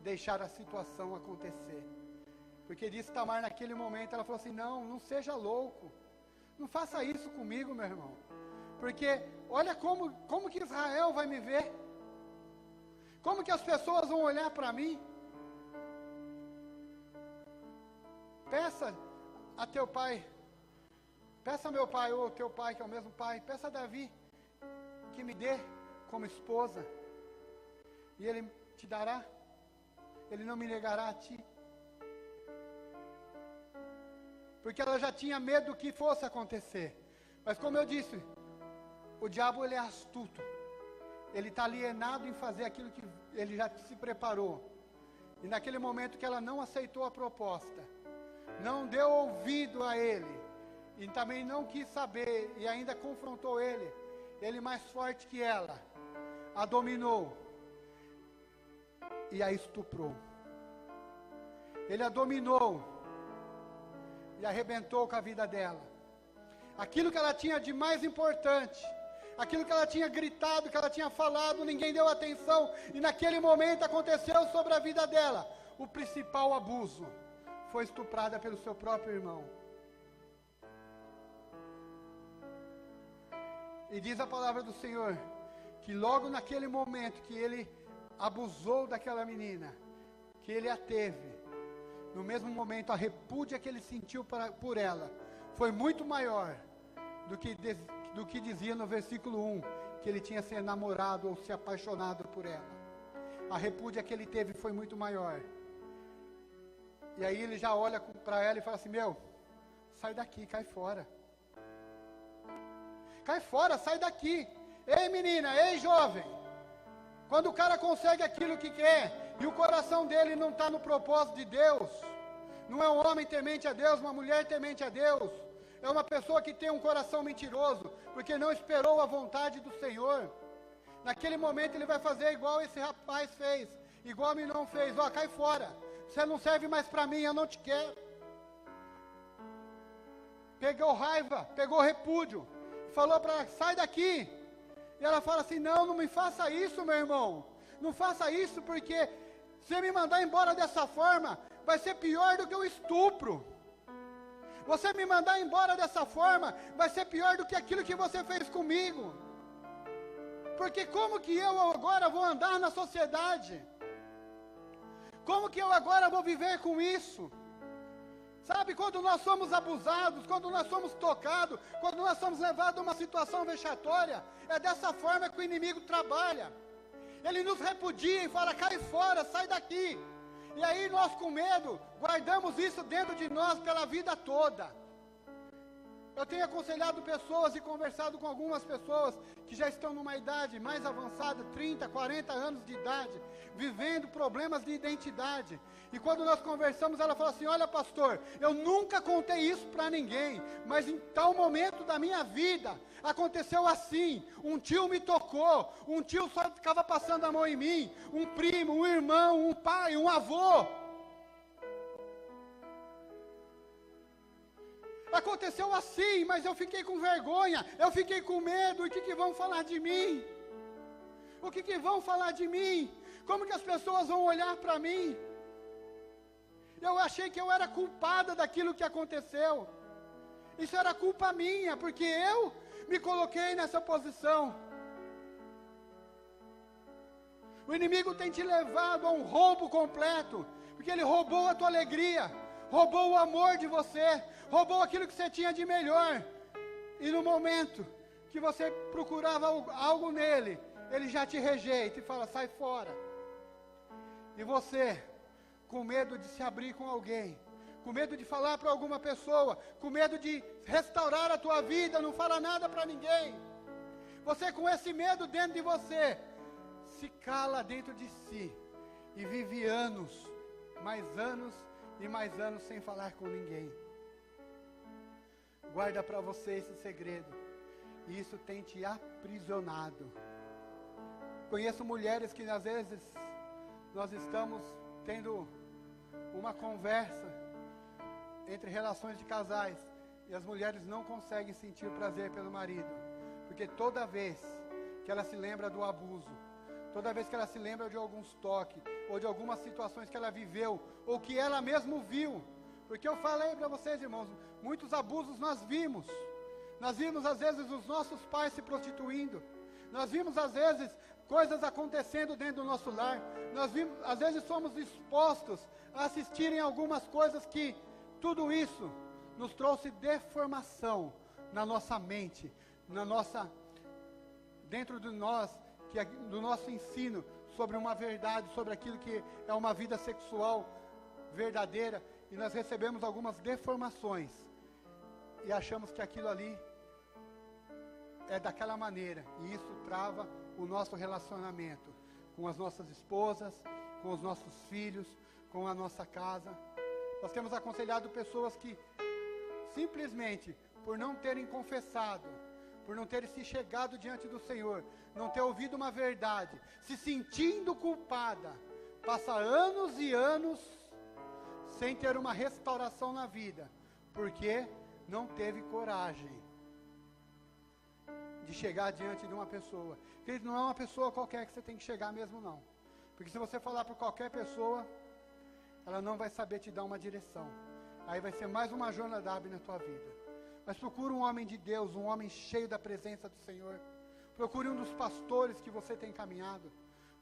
deixar a situação acontecer. Porque disse Tamar naquele momento, ela falou assim, não seja louco. Não faça isso comigo, meu irmão. Porque olha como que Israel vai me ver. Como que as pessoas vão olhar para mim. Peça a teu pai. Peça a meu pai ou teu pai, que é o mesmo pai. Peça a Davi que me dê como esposa. E ele te dará. Ele não me negará a ti. Porque ela já tinha medo do que fosse acontecer. Mas como eu disse, o diabo ele é astuto. Ele está alienado em fazer aquilo que ele já se preparou. E naquele momento que ela não aceitou a proposta, não deu ouvido a ele, e também não quis saber, e ainda confrontou ele mais forte que ela, a dominou, e a estuprou. Ele a dominou, e arrebentou com a vida dela. Aquilo que ela tinha de mais importante, aquilo que ela tinha gritado, que ela tinha falado, ninguém deu atenção, e naquele momento aconteceu sobre a vida dela, o principal abuso, foi estuprada pelo seu próprio irmão. E diz a palavra do Senhor, que logo naquele momento que ele abusou daquela menina, que ele a teve, no mesmo momento a repúdia que ele sentiu por ela, foi muito maior do que dizia no versículo 1, que ele tinha se enamorado ou se apaixonado por ela. A repúdia que ele teve foi muito maior. E aí ele já olha para ela e fala assim, sai daqui, cai fora. Cai fora, sai daqui. Ei menina, ei jovem. Quando o cara consegue aquilo que quer, e o coração dele não está no propósito de Deus, não é um homem temente a Deus, uma mulher temente a Deus, é uma pessoa que tem um coração mentiroso, porque não esperou a vontade do Senhor. Naquele momento ele vai fazer igual esse rapaz fez, igual a Minon fez, cai fora, você não serve mais para mim, eu não te quero. Pegou raiva, pegou repúdio, falou para ela, sai daqui. E ela fala assim, não me faça isso, meu irmão, não faça isso, porque se me mandar embora dessa forma, vai ser pior do que o estupro. Você me mandar embora dessa forma, vai ser pior do que aquilo que você fez comigo. Porque como que eu agora vou andar na sociedade? Como que eu agora vou viver com isso? Sabe, quando nós somos abusados, quando nós somos tocados, quando nós somos levados a uma situação vexatória, é dessa forma que o inimigo trabalha. Ele nos repudia e fala, cai fora, sai daqui. E aí nós com medo, guardamos isso dentro de nós pela vida toda. Eu tenho aconselhado pessoas e conversado com algumas pessoas que já estão numa idade mais avançada, 30, 40 anos de idade, vivendo problemas de identidade. E quando nós conversamos, ela fala assim, olha pastor, eu nunca contei isso para ninguém, mas em tal momento da minha vida, aconteceu assim, um tio me tocou, um tio só ficava passando a mão em mim, um primo, um irmão, um pai, um avô. Aconteceu assim, mas eu fiquei com vergonha, eu fiquei com medo, o que vão falar de mim? O que vão falar de mim? Como que as pessoas vão olhar para mim? Eu achei que eu era culpada daquilo que aconteceu. Isso era culpa minha, porque eu me coloquei nessa posição. O inimigo tem te levado a um roubo completo, porque ele roubou a tua alegria, roubou o amor de você, roubou aquilo que você tinha de melhor, e no momento que você procurava algo nele, ele já te rejeita e fala, sai fora. E você, com medo de se abrir com alguém, com medo de falar para alguma pessoa, com medo de restaurar a tua vida, não fala nada para ninguém. Você com esse medo dentro de você, se cala dentro de si, e vive anos e mais anos sem falar com ninguém. Guarda para você esse segredo. e isso tem te aprisionado. Conheço mulheres que às vezes nós estamos tendo uma conversa entre relações de casais e as mulheres não conseguem sentir prazer pelo marido, porque toda vez que ela se lembra do abuso, toda vez que ela se lembra de alguns toques, ou de algumas situações que ela viveu, ou que ela mesmo viu, porque eu falei para vocês, irmãos, muitos abusos nós vimos às vezes os nossos pais se prostituindo, nós vimos às vezes coisas acontecendo dentro do nosso lar, nós vimos, às vezes somos expostos a assistirem algumas coisas que, tudo isso nos trouxe deformação na nossa mente, dentro de nós, do nosso ensino sobre uma verdade, sobre aquilo que é uma vida sexual verdadeira, e nós recebemos algumas deformações, e achamos que aquilo ali é daquela maneira, e isso trava o nosso relacionamento com as nossas esposas, com os nossos filhos, com a nossa casa. Nós temos aconselhado pessoas que simplesmente por não terem confessado, por não terem se chegado diante do Senhor, não ter ouvido uma verdade, se sentindo culpada, passa anos e anos sem ter uma restauração na vida, porque não teve coragem de chegar diante de uma pessoa. Querido, não é uma pessoa qualquer que você tem que chegar mesmo, não. Porque se você falar para qualquer pessoa, ela não vai saber te dar uma direção. Aí vai ser mais uma Jonadab na tua vida. Mas procure um homem de Deus, um homem cheio da presença do Senhor. Procure um dos pastores que você tem caminhado.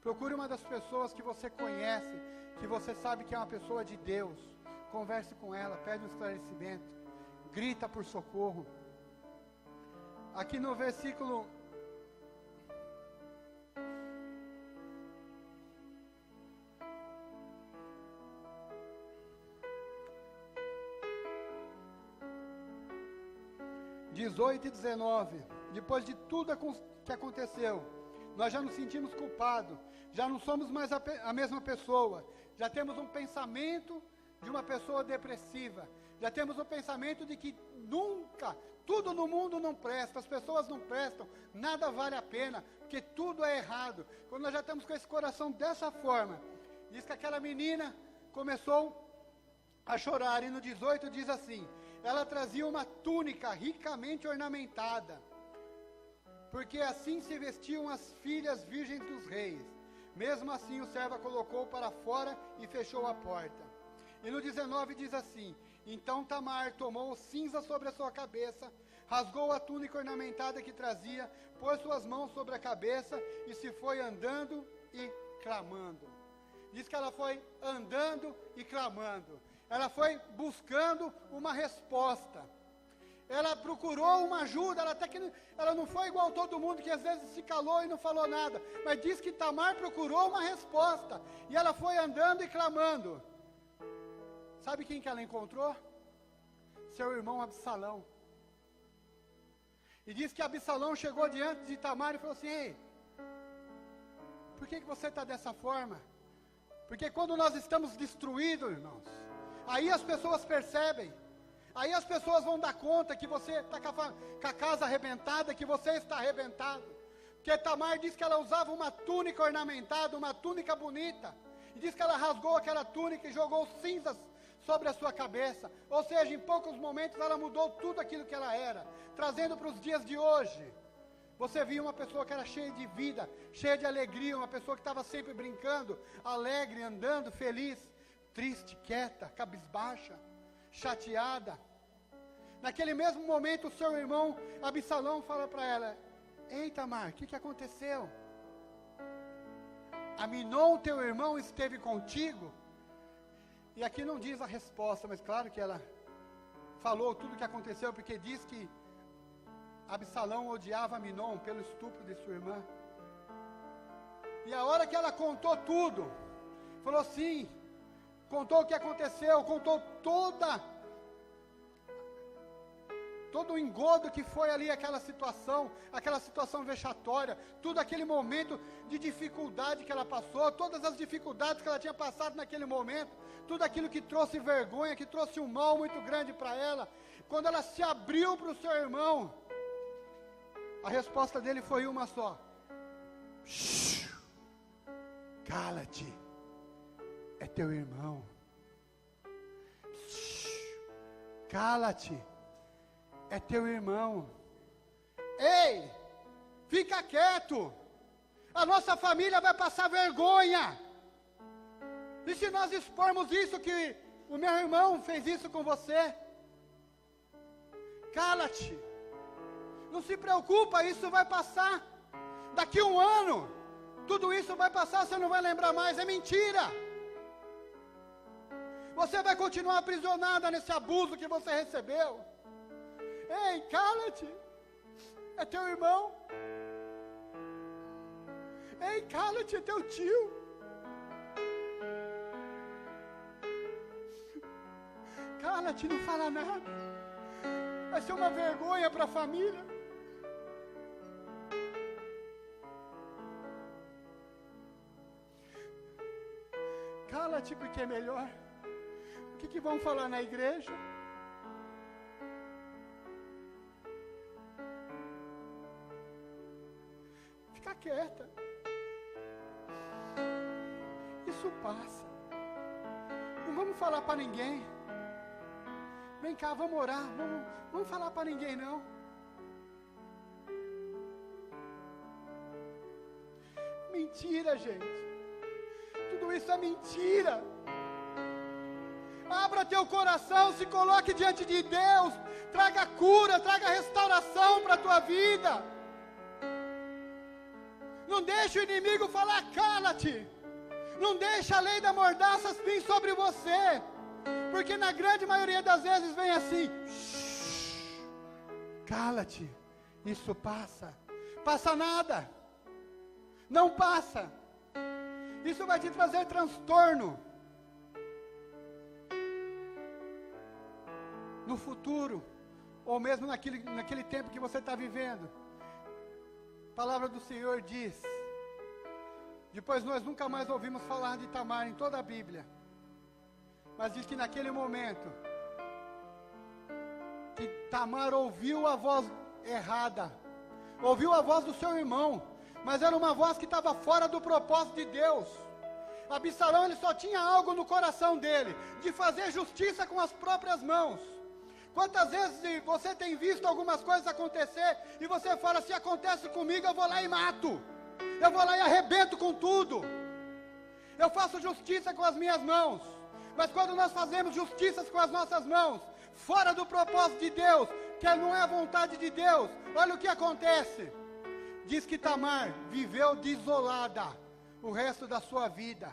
Procure uma das pessoas que você conhece, que você sabe que é uma pessoa de Deus. Converse com ela, pede um esclarecimento, grita por socorro. Aqui no versículo 18 e 19, depois de tudo que aconteceu, nós já nos sentimos culpados, já não somos mais a mesma pessoa, já temos um pensamento de uma pessoa depressiva, já temos o pensamento de que nunca, tudo no mundo não presta, as pessoas não prestam, nada vale a pena, porque tudo é errado. Quando nós já estamos com esse coração dessa forma, diz que aquela menina começou a chorar, e no 18 diz assim: ela trazia uma túnica ricamente ornamentada, porque assim se vestiam as filhas virgens dos reis. Mesmo assim o servo a colocou para fora e fechou a porta. E no 19 diz assim: então Tamar tomou cinza sobre a sua cabeça, rasgou a túnica ornamentada que trazia, pôs suas mãos sobre a cabeça e se foi andando e clamando. Diz que ela foi andando e clamando. Ela foi buscando uma resposta. Ela procurou uma ajuda, ela não foi igual todo mundo que às vezes se calou e não falou nada. Mas diz que Tamar procurou uma resposta. E ela foi andando e clamando. Sabe quem que ela encontrou? Seu irmão Absalão. E diz que Absalão chegou diante de Tamar e falou assim: ei, por que você está dessa forma? Porque quando nós estamos destruídos, irmãos, aí as pessoas percebem, aí as pessoas vão dar conta que você está com a casa arrebentada, que você está arrebentado. Porque Tamar diz que ela usava uma túnica ornamentada, uma túnica bonita, e diz que ela rasgou aquela túnica e jogou cinzas sobre a sua cabeça. Ou seja, em poucos momentos ela mudou tudo aquilo que ela era, trazendo para os dias de hoje. Você via uma pessoa que era cheia de vida, cheia de alegria, uma pessoa que estava sempre brincando, alegre, andando, feliz, triste, quieta, cabisbaixa, chateada. Naquele mesmo momento, o seu irmão Absalão fala para ela: ei, Tamar, o que aconteceu? Aminon, teu irmão, esteve contigo? E aqui não diz a resposta, mas claro que ela falou tudo o que aconteceu, porque diz que Absalão odiava Aminon pelo estupro de sua irmã. E a hora que ela contou tudo, falou sim, contou o que aconteceu, contou todo o engodo que foi ali aquela situação vexatória, tudo aquele momento de dificuldade que ela passou, todas as dificuldades que ela tinha passado naquele momento, tudo aquilo que trouxe vergonha, que trouxe um mal muito grande para ela. Quando ela se abriu para o seu irmão, A resposta dele foi uma só: cala-te, é teu irmão. Cala-te, é teu irmão. Ei, fica quieto, a nossa família vai passar vergonha. E se nós expormos isso, que o meu irmão fez isso com você? Cala-te, não se preocupa, isso vai passar. Daqui a um ano, tudo isso vai passar, você não vai lembrar mais, é mentira. Você vai continuar aprisionada nesse abuso que você recebeu. Ei, cala-te, é teu irmão. Ei, cala-te, é teu tio. Cala-te, não fala nada. Vai ser uma vergonha para a família. Cala-te, porque é melhor. O que vão falar na igreja? Fica quieta. Isso passa. Não vamos falar para ninguém. Vem cá, vamos orar. Vamos falar para ninguém não. Mentira, gente. Tudo isso é mentira. Abra teu coração, se coloque diante de Deus, traga cura, traga restauração para a tua vida. Não deixe o inimigo falar, cala-te. Não deixe a lei da mordaça vir sobre você, porque na grande maioria das vezes vem assim, cala-te, isso passa. Passa nada, não passa. Isso vai te trazer transtorno no futuro, ou mesmo naquele tempo que você está vivendo. A palavra do Senhor diz, depois nós nunca mais ouvimos falar de Tamar em toda a Bíblia, mas diz que naquele momento, que Tamar ouviu a voz errada, ouviu a voz do seu irmão, mas era uma voz que estava fora do propósito de Deus. Absalão, ele só tinha algo no coração dele, de fazer justiça com as próprias mãos. Quantas vezes você tem visto algumas coisas acontecer, e você fala, se acontece comigo, eu vou lá e mato, eu vou lá e arrebento com tudo, eu faço justiça com as minhas mãos. Mas quando nós fazemos justiças com as nossas mãos, fora do propósito de Deus, que não é a vontade de Deus, olha o que acontece. Diz que Tamar viveu desolada o resto da sua vida.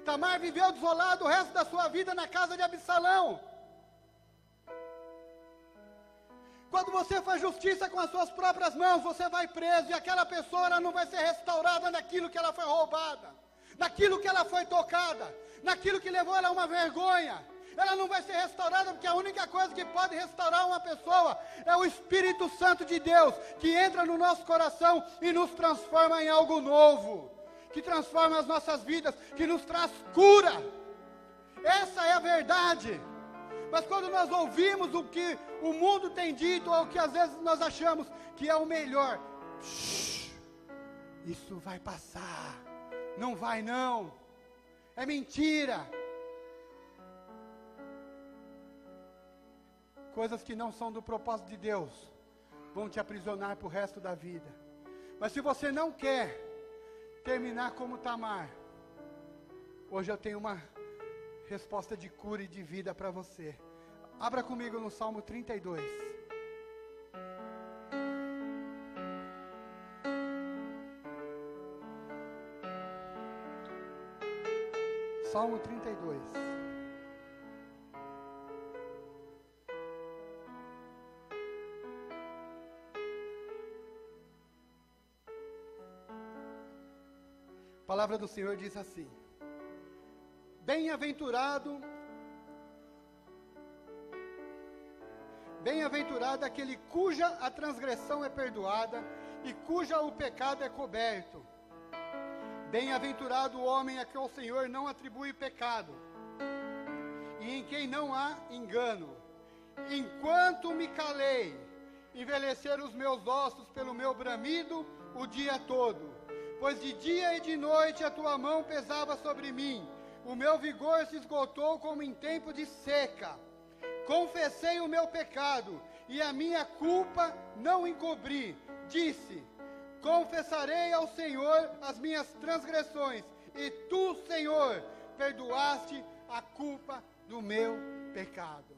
Tamar viveu desolada o resto da sua vida na casa de Absalão. Quando você faz justiça com as suas próprias mãos, você vai preso, e aquela pessoa ela não vai ser restaurada naquilo que ela foi roubada, naquilo que ela foi tocada, naquilo que levou ela a uma vergonha. Ela não vai ser restaurada, porque a única coisa que pode restaurar uma pessoa é o Espírito Santo de Deus, que entra no nosso coração e nos transforma em algo novo, que transforma as nossas vidas, que nos traz cura. Essa é a verdade. Mas quando nós ouvimos o que o mundo tem dito, ou o que às vezes nós achamos que é o melhor, isso vai passar, não vai não, é mentira. Coisas que não são do propósito de Deus vão te aprisionar para o resto da vida. Mas se você não quer terminar como Tamar, hoje eu tenho uma resposta de cura e de vida para você. Abra comigo no Salmo 32. Salmo 32. A palavra do Senhor diz assim: Bem-aventurado aquele cuja a transgressão é perdoada e cuja o pecado é coberto. Bem-aventurado o homem a quem o Senhor não atribui pecado, e em quem não há engano. Enquanto me calei envelhecer os meus ossos pelo meu bramido o dia todo. Pois de dia e de noite a tua mão pesava sobre mim. O meu vigor se esgotou como em tempo de seca. Confessei o meu pecado e a minha culpa não encobri. Disse: confessarei ao Senhor as minhas transgressões, e tu, Senhor, perdoaste a culpa do meu pecado.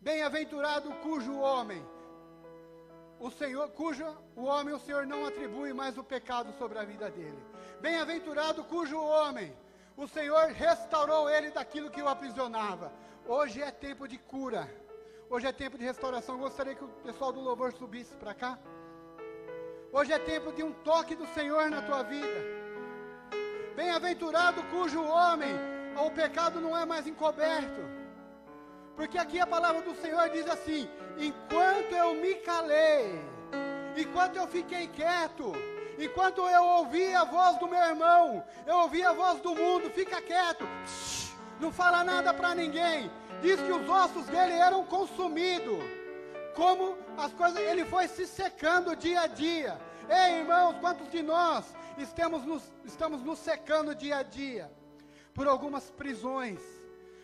Bem-aventurado cujo homem o Senhor não atribui mais o pecado sobre a vida dele. Bem-aventurado cujo homem o Senhor restaurou ele daquilo que o aprisionava. Hoje é tempo de cura. Hoje é tempo de restauração. Eu gostaria que o pessoal do louvor subisse para cá. Hoje é tempo de um toque do Senhor na tua vida. Bem-aventurado cujo homem o pecado não é mais encoberto. Porque aqui a palavra do Senhor diz assim: enquanto eu me calei, enquanto eu fiquei quieto, enquanto eu ouvi a voz do meu irmão, eu ouvi a voz do mundo, fica quieto, não fala nada para ninguém. Diz que os ossos dele eram consumidos, como as coisas, ele foi se secando dia a dia. Ei, irmãos, quantos de nós estamos nos secando dia a dia, por algumas prisões,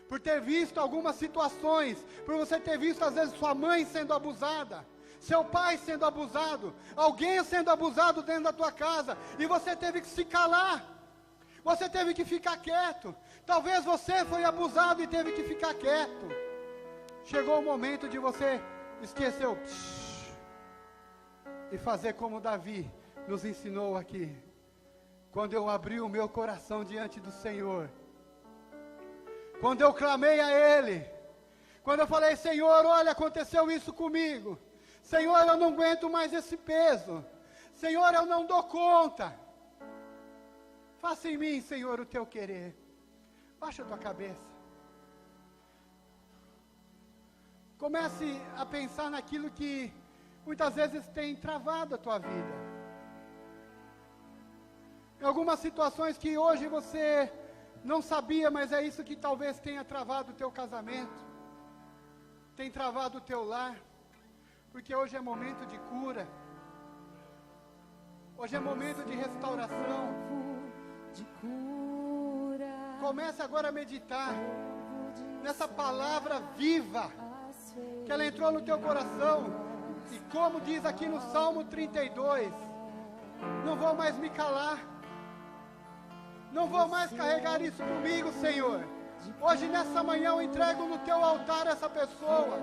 por ter visto algumas situações, por você ter visto às vezes sua mãe sendo abusada, seu pai sendo abusado, alguém sendo abusado dentro da tua casa, e você teve que se calar, você teve que ficar quieto. Talvez você foi abusado e teve que ficar quieto. Chegou o momento de você esquecer o e fazer como Davi nos ensinou aqui. Quando eu abri o meu coração diante do Senhor, quando eu clamei a Ele, quando eu falei: Senhor, olha, aconteceu isso comigo, Senhor, eu não aguento mais esse peso, Senhor, eu não dou conta, faça em mim, Senhor, o teu querer. Baixa a tua cabeça, comece a pensar naquilo que muitas vezes tem travado a tua vida, em algumas situações que hoje você não sabia, mas é isso que talvez tenha travado o teu casamento, tem travado o teu lar, porque hoje é momento de cura, hoje é momento de restauração. Comece agora a meditar nessa palavra viva, que ela entrou no teu coração, e como diz aqui no Salmo 32, não vou mais me calar, não vou mais carregar isso comigo, Senhor. Hoje, nessa manhã, eu entrego no teu altar essa pessoa.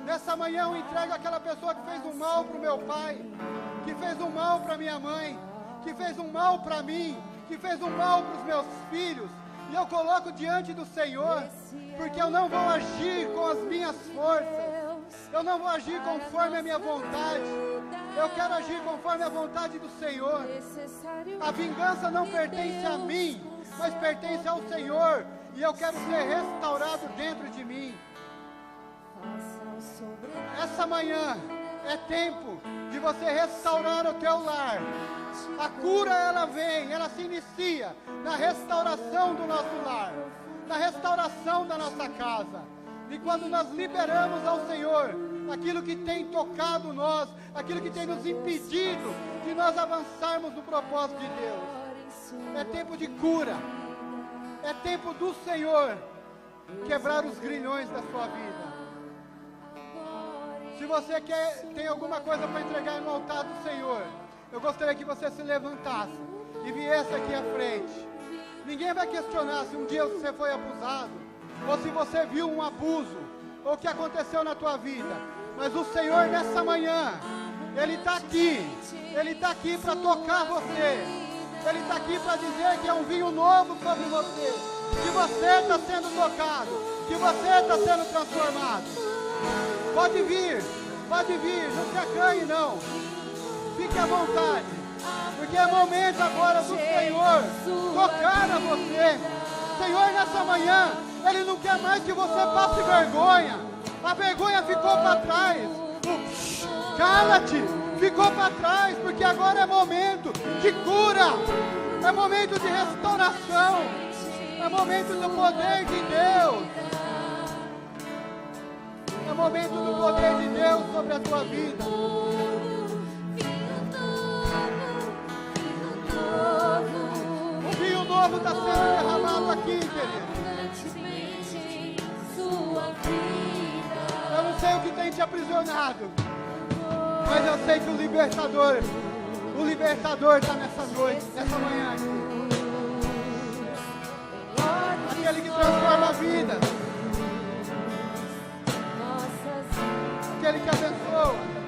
Nessa manhã, eu entrego aquela pessoa que fez um mal para o meu pai, que fez um mal para minha mãe, que fez um mal para mim, que fez um mal para os meus filhos. E eu coloco diante do Senhor, porque eu não vou agir com as minhas forças, eu não vou agir conforme a minha vontade, eu quero agir conforme a vontade do Senhor. A vingança não pertence a mim, mas pertence ao Senhor, e eu quero ser restaurado dentro de mim. Essa manhã é tempo de você restaurar o teu lar. A cura, ela vem, ela se inicia na restauração do nosso lar, na restauração da nossa casa. E quando nós liberamos ao Senhor aquilo que tem tocado nós, aquilo que tem nos impedido de nós avançarmos no propósito de Deus, é tempo de cura, é tempo do Senhor quebrar os grilhões da sua vida. Se você tem alguma coisa para entregar no altar do Senhor, eu gostaria que você se levantasse e viesse aqui à frente. Ninguém vai questionar se um dia você foi abusado, ou se você viu um abuso, ou o que aconteceu na tua vida. Mas o Senhor, nessa manhã, Ele está aqui para tocar você, Ele está aqui para dizer que é um vinho novo sobre você, que você está sendo tocado, que você está sendo transformado. Pode vir, não se acanhe não, fique à vontade, porque é momento agora do Senhor tocar a você. Senhor, nessa manhã, Ele não quer mais que você passe vergonha. A vergonha ficou para trás. Cala-te, ficou para trás, porque agora é momento de cura, é momento de restauração, é momento do poder de Deus, é É momento do poder de Deus sobre a tua vida. O vinho novo está sendo derramado aqui, querido. Eu não sei o que tem te aprisionado, mas eu sei que o libertador está nessa noite, nessa manhã aqui. Aquele que transforma a vida, aquele que abençoa.